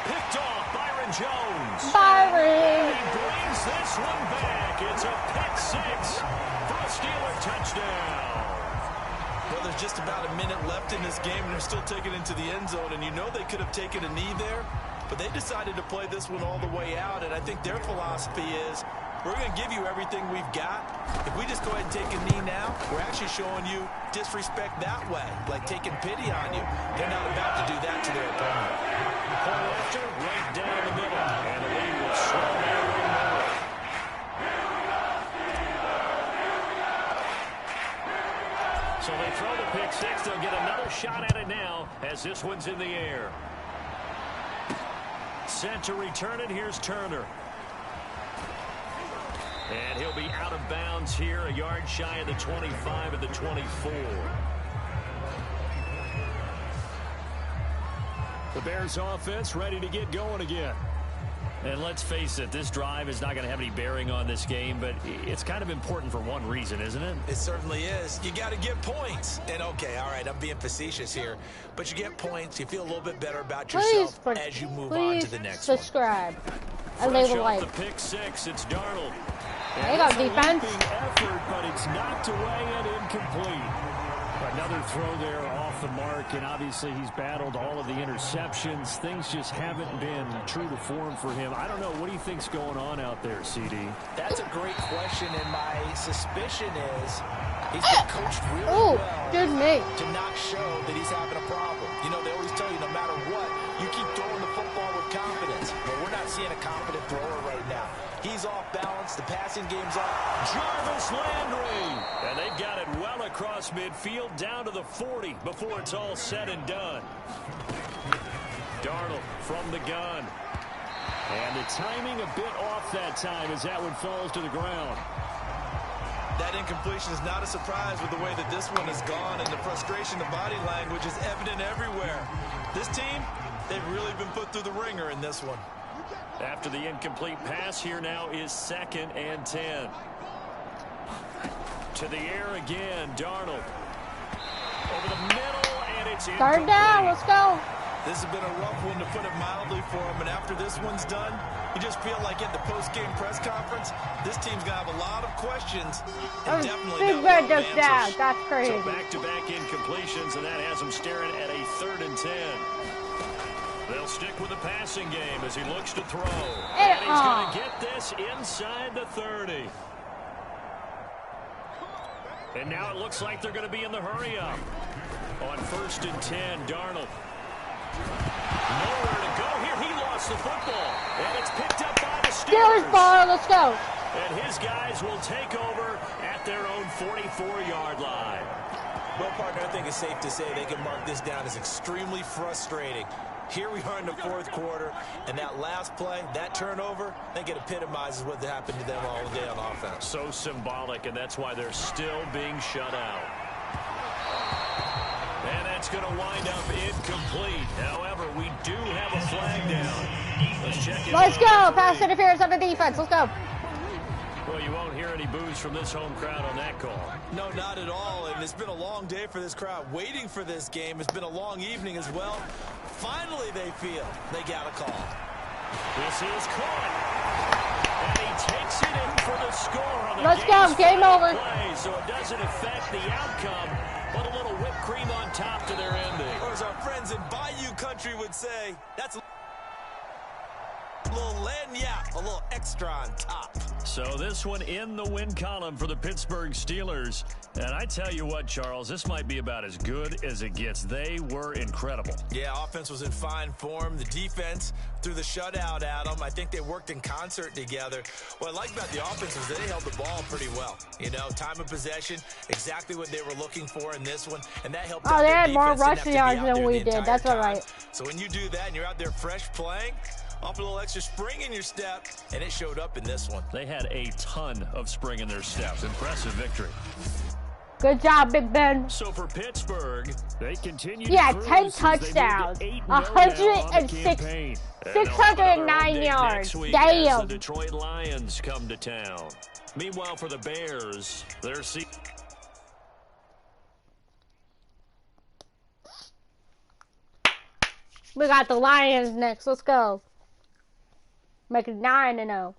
Picked off Byron Jones. Byron. He brings this one back. It's a pick six for a Steeler touchdown. Well, there's just about a minute left in this game, and they're still taking it into the end zone. And you know they could have taken a knee there, but they decided to play this one all the way out. And I think their philosophy is, we're going to give you everything we've got. If we just go ahead and take a knee now, we're actually showing you disrespect that way, like taking pity on you. They're not about to do that to their opponent. Point after, right down the middle. And the lead will slow down a little. So they throw the pick six. They'll get another shot at it now as this one's in the air. Set to return it. Here's Turner. And he'll be out of bounds here, a yard shy of the 25 at the 24. The Bears offense ready to get going again. And let's face it, this drive is not going to have any bearing on this game, but it's kind of important for one reason, isn't it? It certainly is. You got to get points. And okay, all right, I'm being facetious here, but you get points. You feel a little bit better about yourself as you move on to the next one. Subscribe and leave a like. The pick six, it's Darnold. There you go, defense. Effort, but it's knocked away and incomplete. Another throw there off the mark, and obviously he's battled all of the interceptions. Things just haven't been true to form for him. I don't know. What do you think's going on out there, CD? That's a great question, and my suspicion is he's been coached really well to not show that he's having a problem. You know, they always tell you no matter what, you keep throwing the football with confidence. But we're not seeing a confident thrower right now. He's off balance. The passing game's off. Jarvis Landry. And they've got it well across midfield down to the 40 before it's all said and done. Darnold from the gun. And the timing a bit off that time as that one falls to the ground. That incompletion is not a surprise with the way that this one has gone, and the frustration, the body language is evident everywhere. This team, they've really been put through the ringer in this one. After the incomplete pass, here now is 2nd and 10. To the air again, Darnold. Over the middle, and it's incomplete. 3rd down, let's go. This has been a rough one, to put it mildly, for him. And after this one's done, you just feel like at the post-game press conference, this team's going to have a lot of questions and definitely not a lot of answers. That's crazy. So back-to-back incompletions, and that has him staring at a 3rd and 10. They'll stick with the passing game as he looks to throw. And he's going to get this inside the 30. And now it looks like they're going to be in the hurry-up. On 1st and 10, Darnold. Nowhere to go here. He lost the football. And it's picked up by the Steelers. Steelers ball, let's go. And his guys will take over at their own 44-yard line. Well, partner, I think it's safe to say they can mark this down as extremely frustrating. Here we are in the 4th quarter, and that last play, that turnover, I think it epitomizes what happened to them all day on offense. So symbolic, and that's why they're still being shut out. And that's going to wind up incomplete. However, we do have a flag down. Let's check it out. Let's go. Pass interference on the defense. Let's go. Well, you won't hear any boos from this home crowd on that call. No, not at all. And it's been a long day for this crowd waiting for this game. It's been a long evening as well. Finally, they feel they got a call. This is caught. And he takes it in for the score on the Let's go. Game over. Play, so it doesn't affect the outcome, but a little whipped cream on top to their ending. Or as our friends in Bayou Country would say, that's little lagniappe, a little extra on top. So this one in the win column for the Pittsburgh Steelers. And I tell you what, Charles, this might be about as good as it gets. They were incredible. Yeah, offense was in fine form. The defense threw the shutout at them. I think they worked in concert together. What I like about the offense is they held the ball pretty well. You know, time of possession, exactly what they were looking for in this one. And that helped out they their had more defense. Didn't have to rushing be yards out than there we the did. entire That's all time. right. So when you do that and you're out there fresh playing, off a little extra spring in your step, and it showed up in this one. They had a ton of spring in their steps. Impressive victory. Good job, Big Ben. So for Pittsburgh, they continue. Yeah, to 10 cruise touchdowns, as they move to 106 609 yards. Damn. The Damn. Detroit Lions come to town. Meanwhile, for the Bears, they're We got the Lions next. Let's go. Make it 9-0.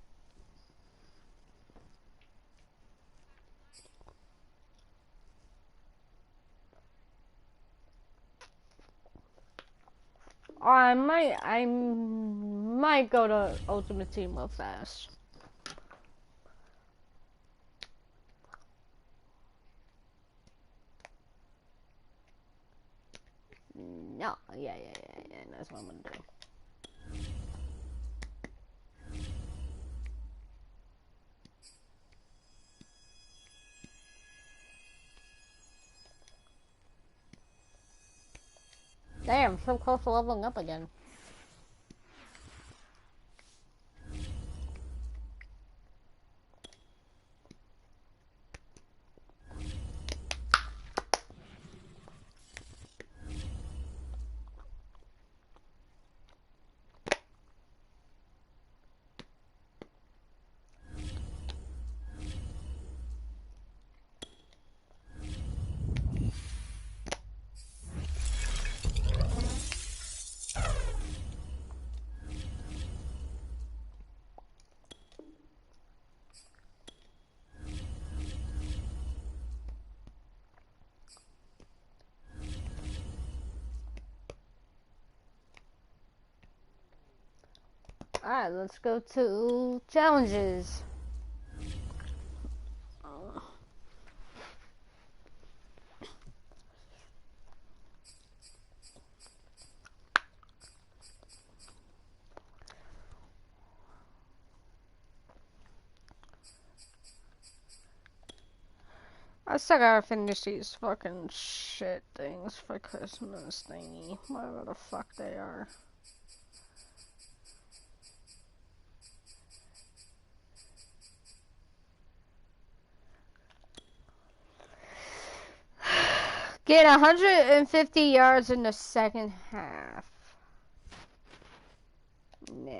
I might go to Ultimate Team real fast. No, yeah, that's what I'm gonna do. Damn, so close to leveling up again. Alright, let's go to challenges. I still gotta finish these fucking shit things for Christmas thingy. Whatever the fuck they are. Get 150 yards in the second half. Nah.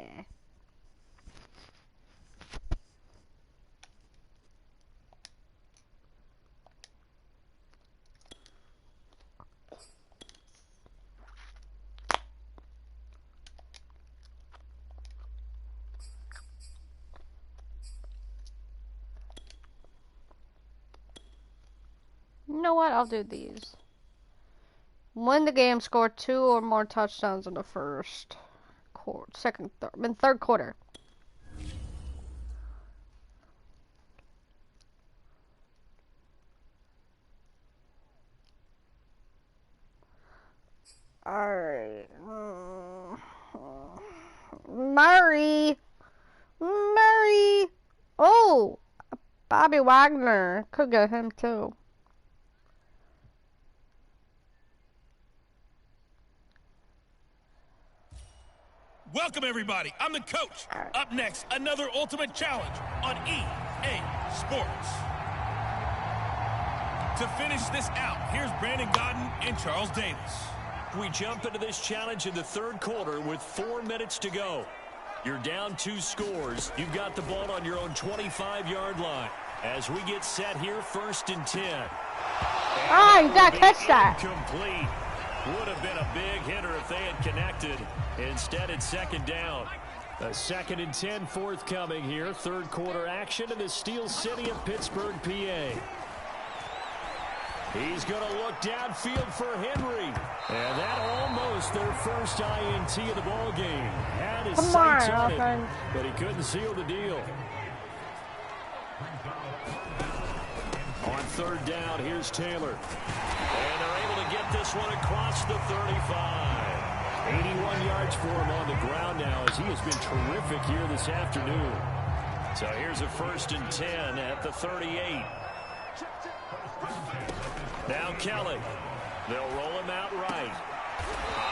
You know what? I'll do these. Win the game, score 2 or more touchdowns in the first quarter, third quarter. Alright. Murray. Oh, Bobby Wagner. Could get him too. Welcome, everybody. I'm the coach. Up next, another ultimate challenge on EA Sports. To finish this out, here's Brandon Godden and Charles Davis. We jump into this challenge in the third quarter with 4 minutes to go. You're down 2 scores. You've got the ball on your own 25-yard line. As we get set here, 1st and 10. Oh, you gotta catch that. Incomplete. Would have been a big hitter if they had connected. Instead, it's 2nd down. A 2nd and 10 forthcoming here. Third quarter action in the Steel City of Pittsburgh, PA. He's going to look downfield for Henry. And that almost their first INT of the ball game. Had his sights on it, but he couldn't seal the deal. On third down, here's Taylor. And they're able to get this one across the 35. 81 yards for him on the ground now as he has been terrific here this afternoon. So here's a 1st and 10 at the 38. Now Kelly. They'll roll him out right.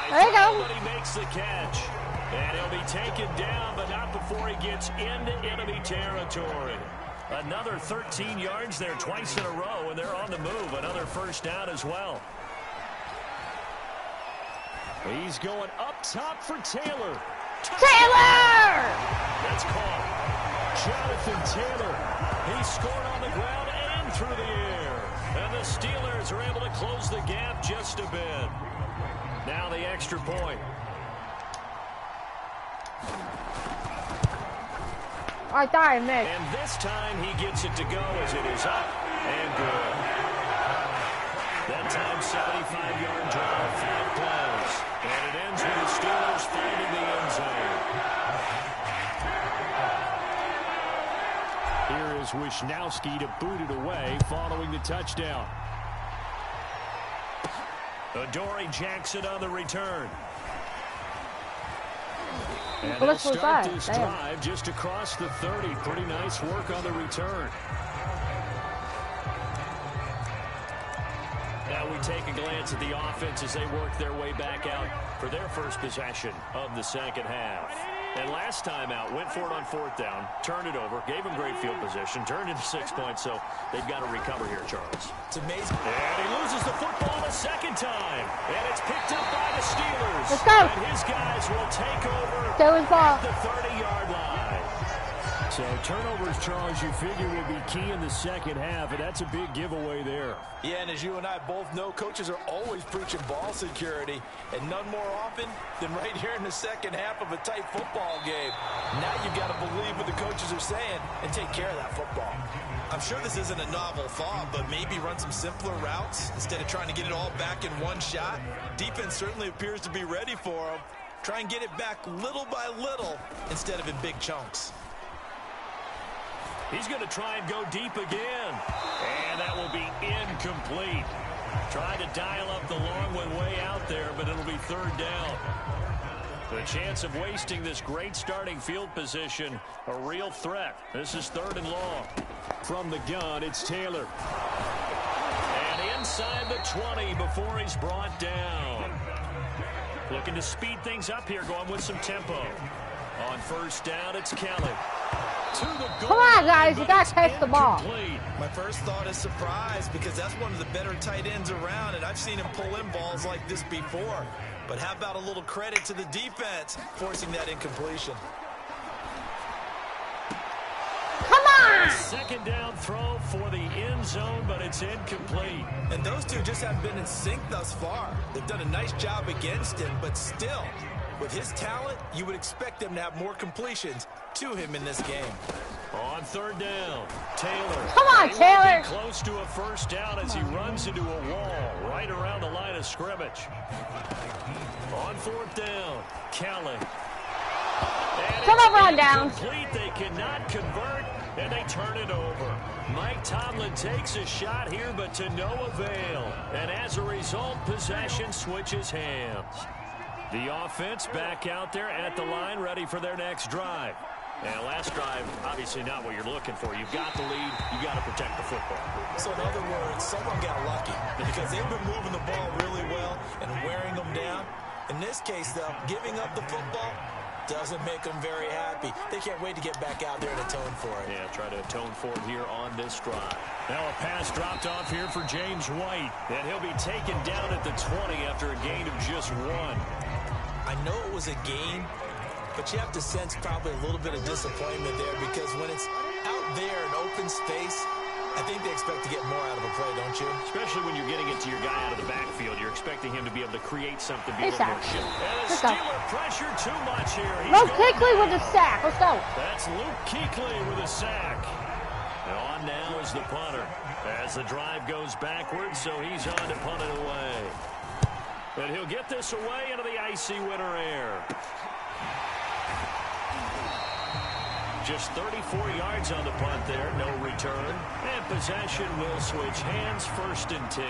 There you go. But he makes the catch. And he'll be taken down, but not before he gets into enemy territory. Another 13 yards there twice in a row, and they're on the move. Another first down as well. He's going up top for Taylor. Taylor! That's called. Jonathan Taylor. He scored on the ground and through the air. And the Steelers are able to close the gap just a bit. Now the extra point. I thought I missed. And this time he gets it to go as it is up and good. That time 75-yard drive, 5 plays. And it ends with the Steelers finding the end zone. Here is Wisnowski to boot it away following the touchdown. Adoree Jackson on the return. And they'll start this drive just across the 30. Pretty nice work on the return. Now we take a glance at the offense as they work their way back out for their first possession of the second half. And last time out, went for it on 4th down, turned it over, gave them great field position, turned into 6 points, so they've got to recover here, Charles. It's amazing. And he loses the football the second time. And it's picked up by the Steelers. Let's go. And his guys will take over at the 30-yard line. So turnovers, Charles, you figure will be key in the second half, and that's a big giveaway there. Yeah, and as you and I both know, coaches are always preaching ball security, and none more often than right here in the second half of a tight football game. Now you've got to believe what the coaches are saying and take care of that football. I'm sure this isn't a novel thought, but maybe run some simpler routes instead of trying to get it all back in one shot. Defense certainly appears to be ready for them. Try and get it back little by little instead of in big chunks. He's going to try and go deep again. And that will be incomplete. Trying to dial up the long one way out there, but it'll be 3rd down. The chance of wasting this great starting field position, a real threat. This is 3rd and long. From the gun, it's Taylor. And inside the 20 before he's brought down. Looking to speed things up here, going with some tempo. On 1st down, it's Kelly. Come on, guys, you got to catch the ball. My first thought is surprise because that's one of the better tight ends around, and I've seen him pull in balls like this before. But how about a little credit to the defense forcing that incompletion? Come on! 2nd down throw for the end zone, but it's incomplete. And those two just haven't been in sync thus far. They've done a nice job against him, but still, with his talent, you would expect them to have more completions to him in this game. On 3rd down, Taylor. Come on, Taylor. Close to a 1st down as he runs into a wall right around the line of scrimmage. On 4th down, Kelly. Come over on down. They cannot convert, and they turn it over. Mike Tomlin takes a shot here, but to no avail. And as a result, possession switches hands. The offense back out there at the line, ready for their next drive. And last drive, obviously not what you're looking for. You've got the lead. You've got to protect the football. So in other words, someone got lucky because they've been moving the ball really well and wearing them down. In this case, though, giving up the football doesn't make them very happy. They can't wait to get back out there and atone for it. Yeah, try to atone for it here on this drive. Now a pass dropped off here for James White. And he'll be taken down at the 20 after a gain of just 1. I know it was a gain, but you have to sense probably a little bit of disappointment there because when it's out there in open space, I think they expect to get more out of a play, don't you? Especially when you're getting it to your guy out of the backfield. You're expecting him to be able to create something, be a little more shit. And the Steeler pressure too much here. Luke Kuechly with a sack. Let's go. That's Luke Kuechly with a sack. And on now is the punter. As the drive goes backwards, so he's on to punt it away. And he'll get this away into the icy winter air. Just 34 yards on the punt there, no return. And possession will switch hands, 1st and 10.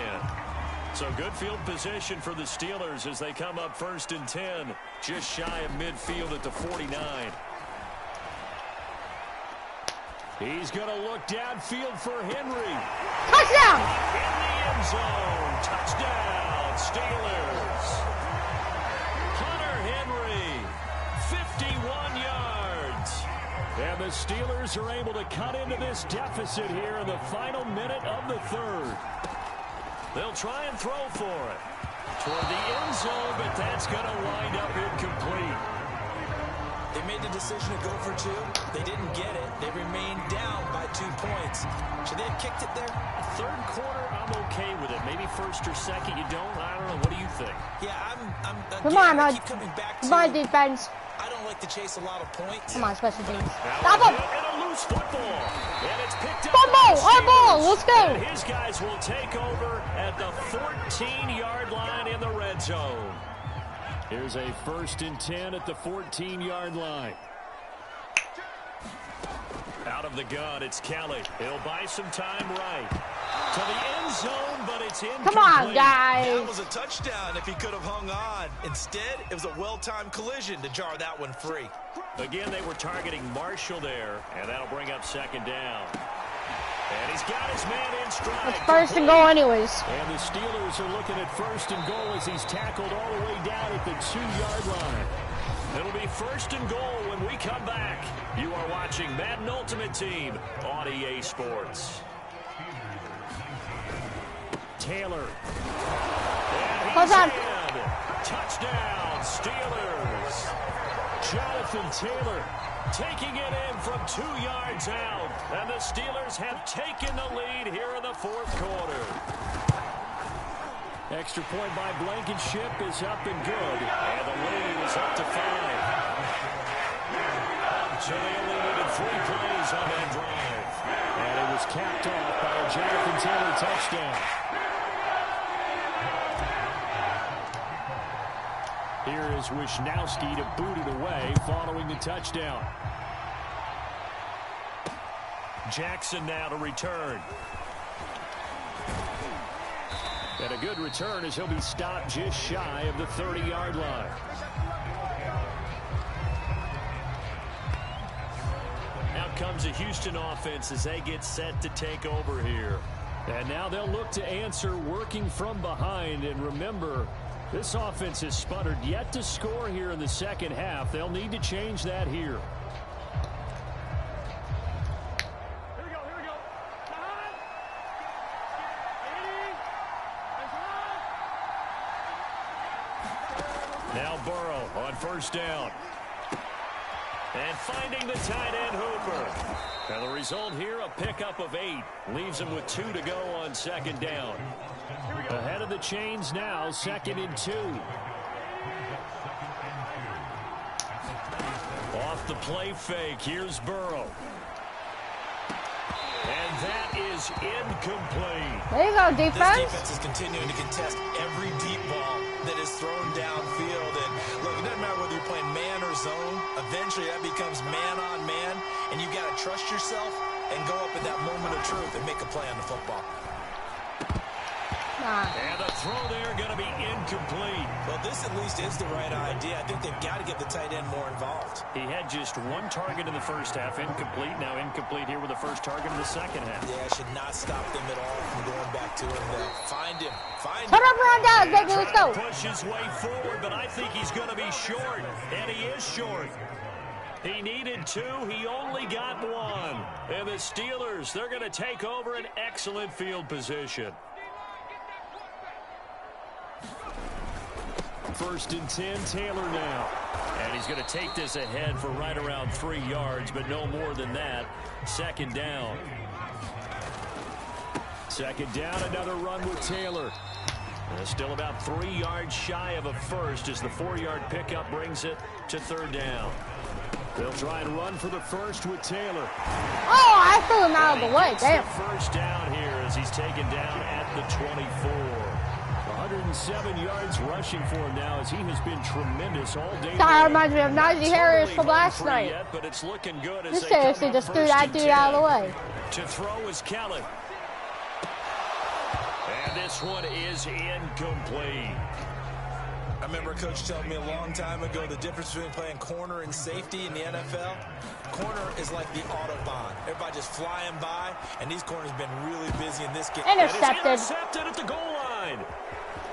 So good field position for the Steelers as they come up 1st and 10, just shy of midfield at the 49. He's going to look downfield for Henry. Touchdown! In the end zone. Touchdown, Steelers. Hunter Henry, 51 yards. And the Steelers are able to cut into this deficit here in the final minute of the 3rd. They'll try and throw for it toward the end zone, but that's going to wind up incomplete. They made the decision to go for 2. They didn't get it. They remained down by 2 points. Should they have kicked it there? 3rd quarter, I'm okay with it. Maybe 1st or 2nd, you don't. I don't know. What do you think? Yeah, Come on, I keep coming back to. Come on, defense. I don't like to chase a lot of points. Come on, special teams. Stop him! And a loose football. And it's picked up. Fumble! Our ball! Let's go! And his guys will take over at the 14-yard line in the red zone. Here's a 1st and 10 at the 14-yard line. Out of the gun, it's Kelly. He'll buy some time right. To the end zone, but it's incomplete. Come on, guys. That was a touchdown if he could have hung on. Instead, it was a well-timed collision to jar that one free. Again, they were targeting Marshall there, and that'll bring up 2nd down. And he's got his man in stride. It's 1st and goal anyways. And the Steelers are looking at 1st and goal as he's tackled all the way down at the 2-yard line. It'll be 1st and goal when we come back. You are watching Madden Ultimate Team on EA Sports. Taylor. And he's in. Touchdown, Steelers. Jonathan Taylor taking it in from 2 yards out. And the Steelers have taken the lead here in the 4th quarter. Extra point by Blankenship is up and good. And the lead is up to 5. So they only needed 3 plays on that drive. And it was capped off by a Jonathan Taylor touchdown. Here is Wisnowski to boot it away following the touchdown. Jackson now to return. And a good return as he'll be stopped just shy of the 30-yard line. Out comes the Houston offense as they get set to take over here. And now they'll look to answer working from behind. And remember, this offense has sputtered yet to score here in the 2nd half. They'll need to change that here. Now Burrow on 1st down. And finding the tight end Hooper. And the result here, a pickup of 8. Leaves him with 2 to go on 2nd down. Ahead of the chains now, 2nd and 2. Off the play fake, here's Burrow. And that is incomplete. There you go, defense. This defense is continuing to contest every deep ball that is thrown downfield. And look, it doesn't matter whether you're playing man or zone. Eventually, that becomes man on man. And you got to trust yourself and go up at that moment of truth and make a play on the football. And the throw there going to be incomplete. Well, this at least is the right idea. I think they've got to get the tight end more involved. He had just 1 target in the 1st half, incomplete. Now incomplete here with the 1st target in the 2nd half. Yeah, should not stop them at all from going back to him. Find him. Find him. Turn up around down, baby. Let's go. Push his way forward, but I think he's going to be short. And he is short. He needed 2. He only got 1. And the Steelers, they're going to take over an excellent field position. 1st and 10, Taylor now. And he's going to take this ahead for right around 3 yards, but no more than that. 2nd down. 2nd down, another run with Taylor. And still about 3 yards shy of a first as the 4-yard pickup brings it to 3rd down. They'll try and run for the first with Taylor. Oh, I threw him out of the way. Damn. The first down here as he's taken down at the 24. 107 yards rushing for him now as he has been tremendous all day. That reminds me of Najee Harris from last night. Yet, but it's looking good as You they seriously just threw that dude out of the way. To throw is Kelly. And this one is incomplete. I remember a coach telling me a long time ago the difference between playing corner and safety in the NFL. Corner is like the Autobahn. Everybody just flying by, and these corners have been really busy in this game. Intercepted at the goal line.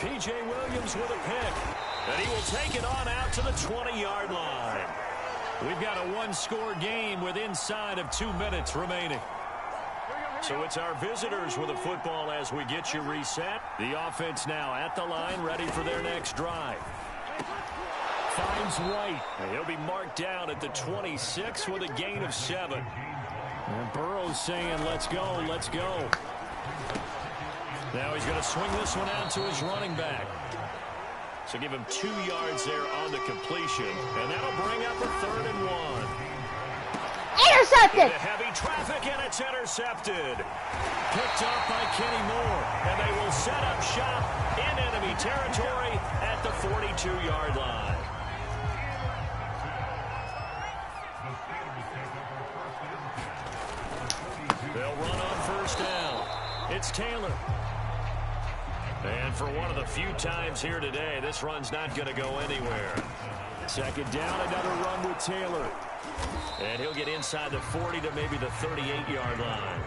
P.J. Williams with a pick. And he will take it on out to the 20-yard line. We've got a one-score game with inside of 2 minutes remaining. So it's our visitors with a football as we get you reset. The offense now at the line, ready for their next drive. Finds White. And he'll be marked down at the 26 with a gain of 7. And Burrow's saying, let's go, let's go. Now he's going to swing this one out to his running back. So give him 2 yards there on the completion. And that'll bring up a 3rd and 1. Intercepted! Heavy traffic, and it's intercepted. Picked up by Kenny Moore. And they will set up shop in enemy territory at the 42-yard line. They'll run on first down. It's Taylor. And for one of the few times here today, this run's not going to go anywhere. Second down, another run with Taylor. And he'll get inside the 40 to maybe the 38-yard line.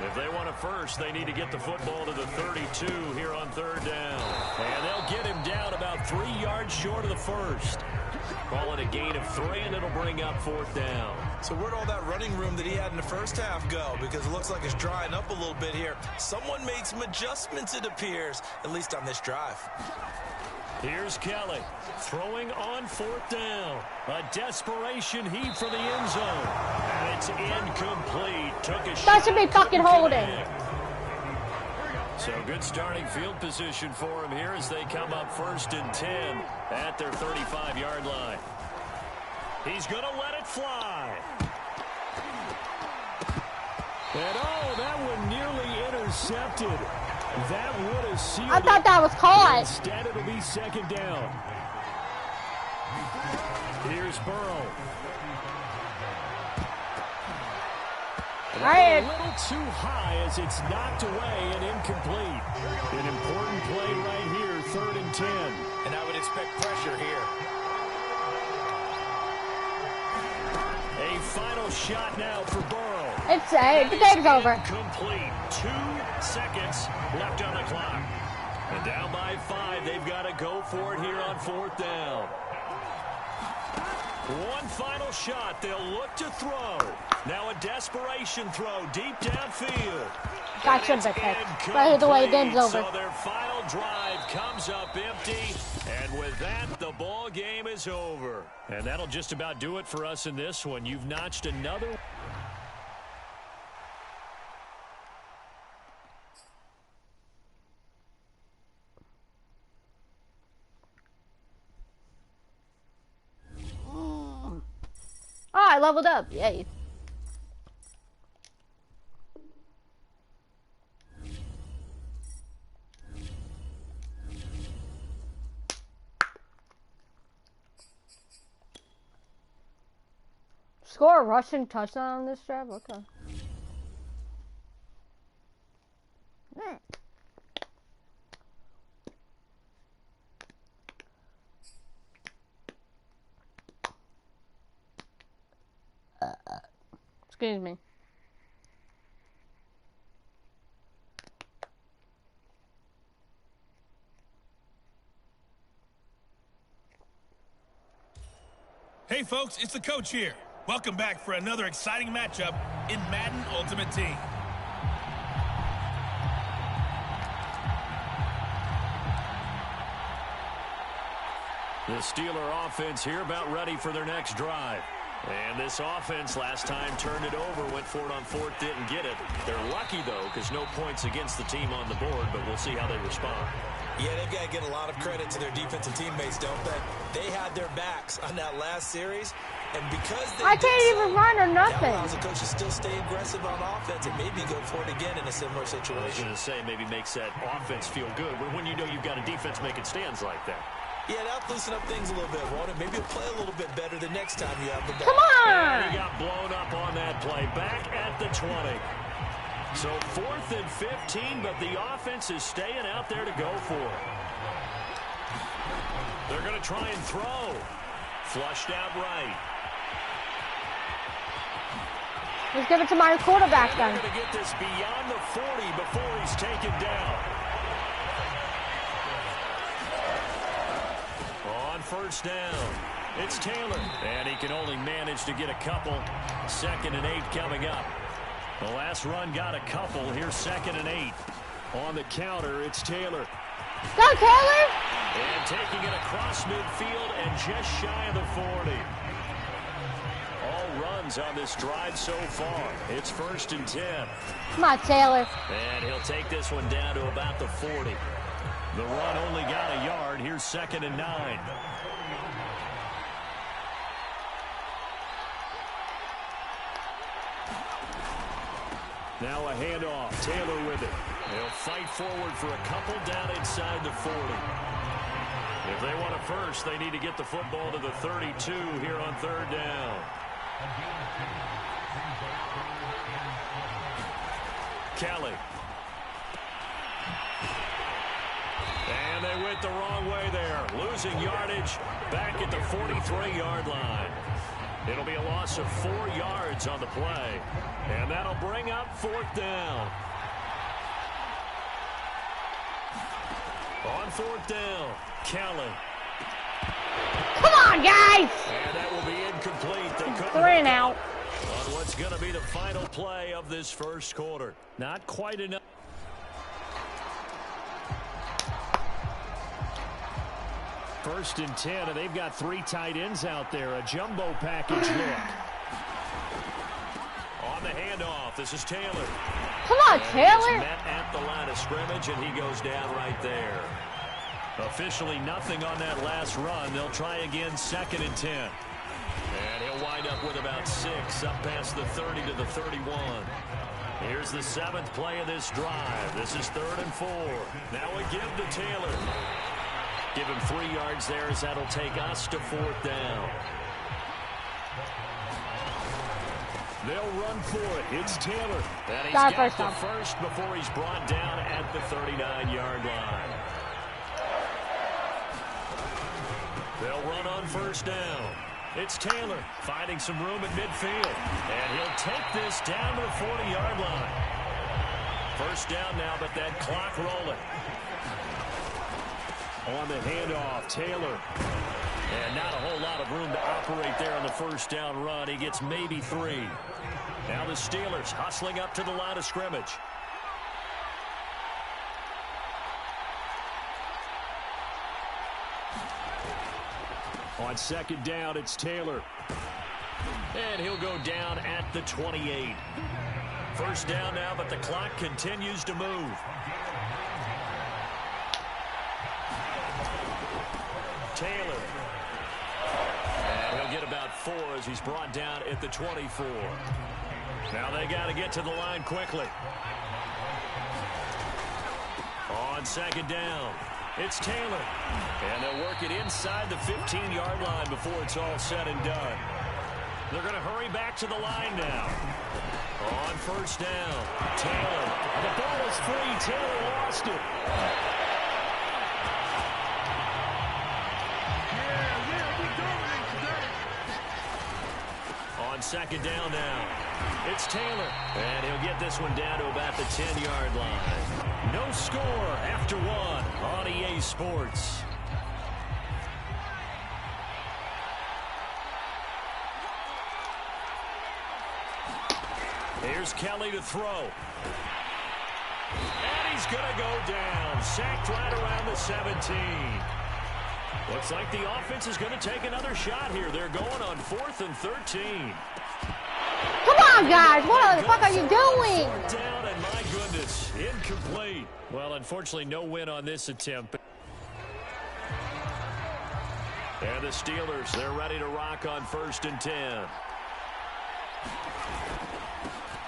If they want a first, they need to get the football to the 32 here on 3rd down. And they'll get him down about 3 yards short of the first. Call it a gain of 3, and it'll bring up 4th down. So where'd all that running room that he had in the first half go? Because it looks like it's drying up a little bit here. Someone made some adjustments, it appears, at least on this drive. Here's Kelly throwing on 4th down. A desperation heave for the end zone. And it's incomplete. Took a shot. That should be fucking holding. So good starting field position for him here as they come up 1st and 10 at their 35-yard line. He's going to let it fly. And oh, that one nearly intercepted. That would have sealed I thought that was caught. Instead, it'll be 2nd down. Here's Burrow. A little too high as it's knocked away and incomplete. An important play right here, 3rd and 10. And I would expect pressure here. A final shot now for Burrow. It's the game's over. Complete. 2 seconds left on the clock. And down by 5, they've got to go for it here on 4th down. One final shot. They'll look to throw. Now a desperation throw deep downfield. That should be picked. Right the way the game's over. So their final drive comes up empty. And with that, the ball game is over. And that'll just about do it for us in this one. You've notched another. Oh, I leveled up. Yay. Score a rushing touchdown on this drive? Okay. Excuse me. Hey folks, it's the coach here. Welcome back for another exciting matchup in Madden Ultimate Team. The Steeler offense here about ready for their next drive. And this offense last time turned it over, went for it on 4th, didn't get it. They're lucky, though, because no points against the team on the board, but we'll see how they respond. Yeah, they've got to get a lot of credit to their defensive teammates, don't they? They had their backs on that last series, And because they I can't even run or that nothing. allows the coach to still stay aggressive on offense and maybe go for it again in a similar I was situation. going to say maybe makes that offense feel good when you know you've got a defense making stands like that. Yeah, that'll loosen up things a little bit, won't it? Maybe he'll play a little bit better the next time you have the ball. Come And he on! got blown up on that play. Back at the 20. So 4th and 15, but the offense is staying out there to go for it. They're going to try and throw. Flushed out right. Let's give it to my quarterback They're then. going to get this beyond the 40 before he's taken down. On first down, it's Taylor. And he can only manage to get a couple. 2nd and 8 coming up. The last run got a couple. Here's 2nd and 8. On the counter, it's Taylor. Go, Taylor! And taking it across midfield and just shy of the 40. All runs on this drive so far. It's 1st and 10. Come on, Taylor. And he'll take this one down to about the 40. The run only got a yard. Here's 2nd and 9. Now a handoff. Taylor with it. They'll fight forward for a couple down inside the 40. If they want a first, they need to get the football to the 32 here on 3rd down. Kelly. And they went the wrong way there. Losing yardage back at the 43-yard line. It'll be a loss of 4 yards on the play. And that'll bring up 4th down. On 4th down, Kelly. Come on, guys! And that will be incomplete. They couldn't 3 and out. on what's going to be the final play of this first quarter. Not quite enough. First and 10, and they've got 3 tight ends out there. A jumbo package look. On the handoff, this is Taylor. Come on, And Taylor! he is met at the line of scrimmage, and he goes down right there. Officially nothing on that last run. They'll try again, 2nd and 10. And he'll wind up with about 6 up past the 30 to the 31. Here's the 7th play of this drive. This is 3rd and 4. Now we give to Taylor. Give him 3 yards there as that'll take us to 4th down. They'll run for it. It's Taylor. And he's got the first before he's brought down at the 39-yard line. They'll run on first down. It's Taylor finding some room at midfield. And he'll take this down to the 40-yard line. First down now, but that clock rolling. On the handoff, Taylor. And not a whole lot of room to operate there on the first down run. He gets maybe 3. Now the Steelers hustling up to the line of scrimmage. On 2nd down, it's Taylor. And he'll go down at the 28. First down now, but the clock continues to move. Taylor. And he'll get about 4 as he's brought down at the 24. Now they got to get to the line quickly. On 2nd down, it's Taylor. And they'll work it inside the 15-yard line before it's all said and done. They're going to hurry back to the line now. On first down, Taylor. The ball is free. Taylor lost it. On 2nd down now, it's Taylor. And he'll get this one down to about the 10-yard line. No score after 1 on EA Sports. Here's Kelly to throw. And he's going to go down. Sacked right around the 17. Looks like the offense is going to take another shot here. They're going on 4th and 13. Come on, guys. What the fuck are you doing? 4th down, and my goodness, incomplete. Well, unfortunately, no win on this attempt. And the Steelers, they're ready to rock on 1st and 10.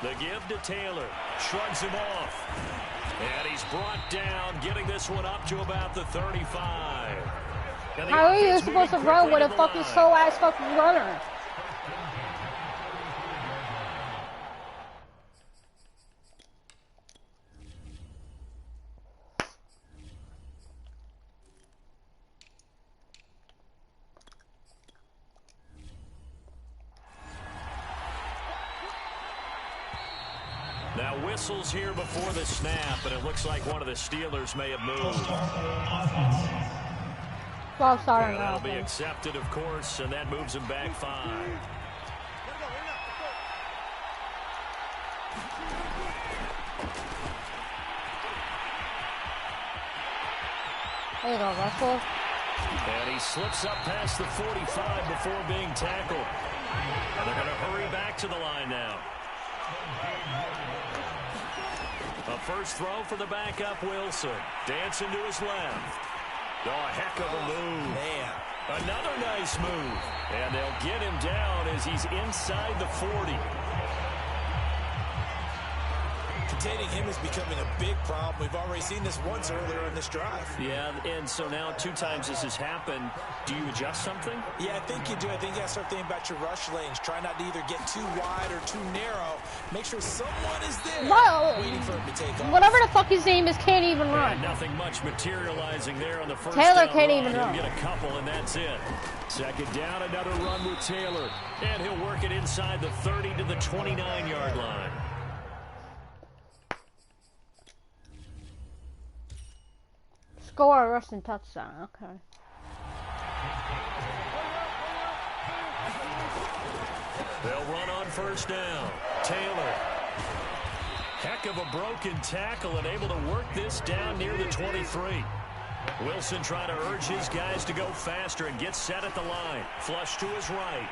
The give to Taylor. Shrugs him off. And he's brought down, getting this one up to about the 35. How are you supposed to run with a fucking slow-ass fucking runner? Now whistles here before the snap, and it looks like one of the Steelers may have moved. Well, sorry, and that'll be accepted, of course, and that moves him back 5. There you go, Russell. And he slips up past the 45 before being tackled. And they're going to hurry back to the line now. A first throw for the backup Wilson. Dancing to his left. Oh, a heck of a move. Man. Another nice move. And they'll get him down as he's inside the 40. Containing him is becoming a big problem. We've already seen this once earlier in this drive. Yeah, and so now 2 times this has happened. Do you adjust something? Yeah, I think you do. I think you got to start thinking about your rush lanes. Try not to either get too wide or too narrow. Make sure someone is there waiting for him to take off. Whatever the fuck his name is can't even run. And nothing much materializing there on the first Taylor down can't run. even run. He'll get a couple, and that's it. Second down, another run with Taylor. And he'll work it inside the 30 to the 29-yard line. Score a rushing touchdown. Okay. They'll run on first down. Taylor. Heck of a broken tackle and able to work this down near the 23. Wilson trying to urge his guys to go faster and get set at the line. Flush to his right.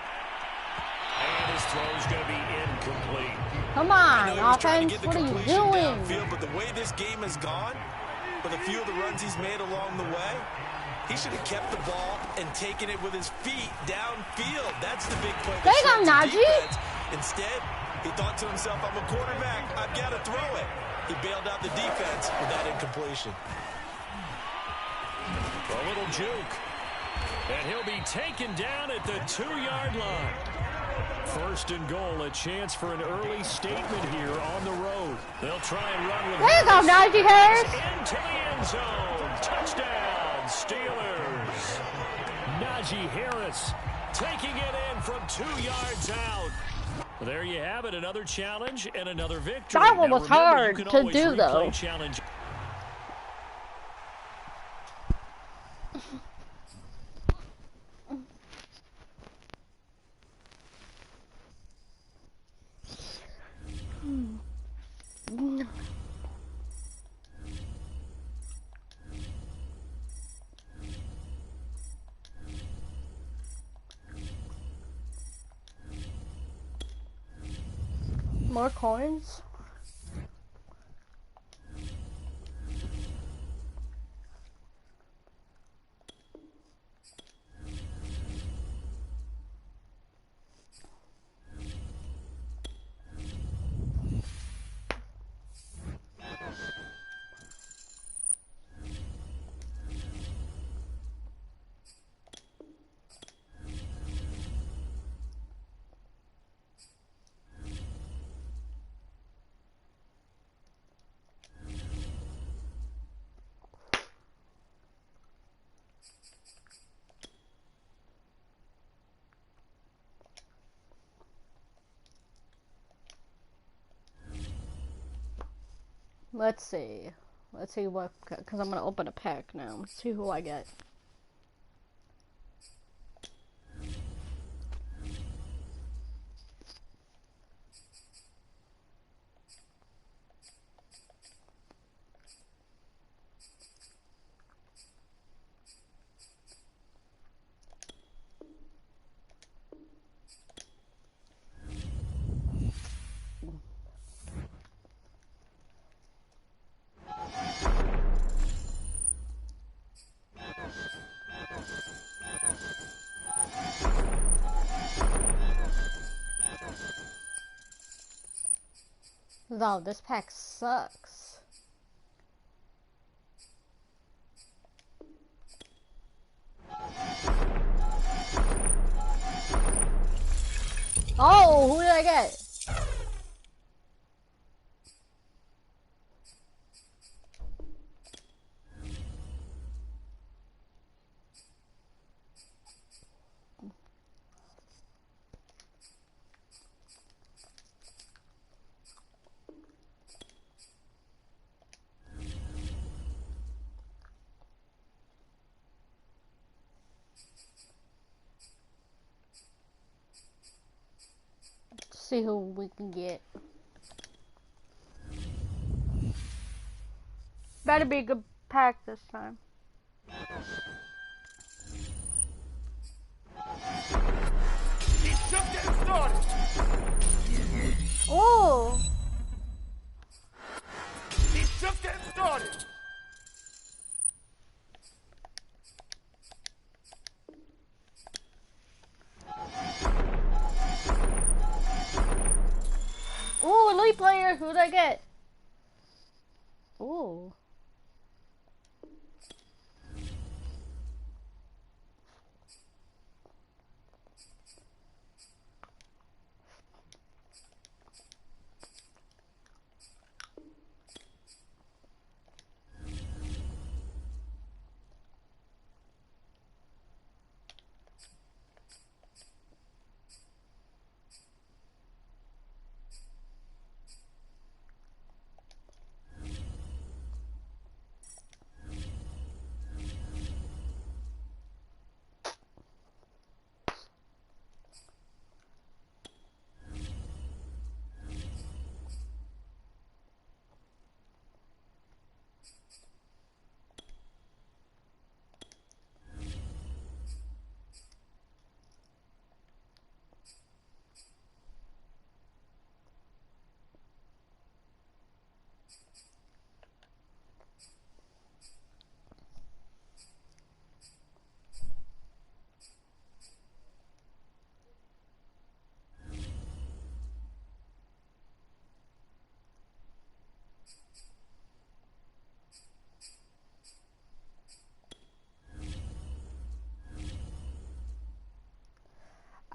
And his throw's going to be incomplete. Come on, offense. What are you doing? Downfield, but the way this game has gone, with a few of the runs he's made along the way, he should have kept the ball and taken it with his feet downfield. That's the big play. There you go, Najee. Instead, he thought to himself, I'm a quarterback. I've got to throw it. He bailed out the defense with that incompletion. A little juke. And he'll be taken down at the 2-yard line. First and goal, a chance for an early statement here on the road. They'll try and run with There you go, Najee Harris. into the end zone. Touchdown, Steelers. Najee Harris taking it in from 2 yards out. There you have it, another challenge and another victory. That one was remember, hard you can to always do, replay though. Challenge. More coins. Let's see. Let's see what, because I'm going to open a pack now. Let's see who I get. Wow, this pack sucks. Oh, who did I get? See who we can get. Better be a good pack this time. He's just getting started. Oh! He's just getting started. Ooh, elite player. Who'd I get? Ooh.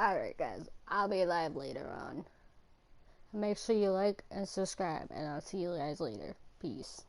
Alright guys, I'll be live later on. Make sure you like and subscribe, and I'll see you guys later. Peace.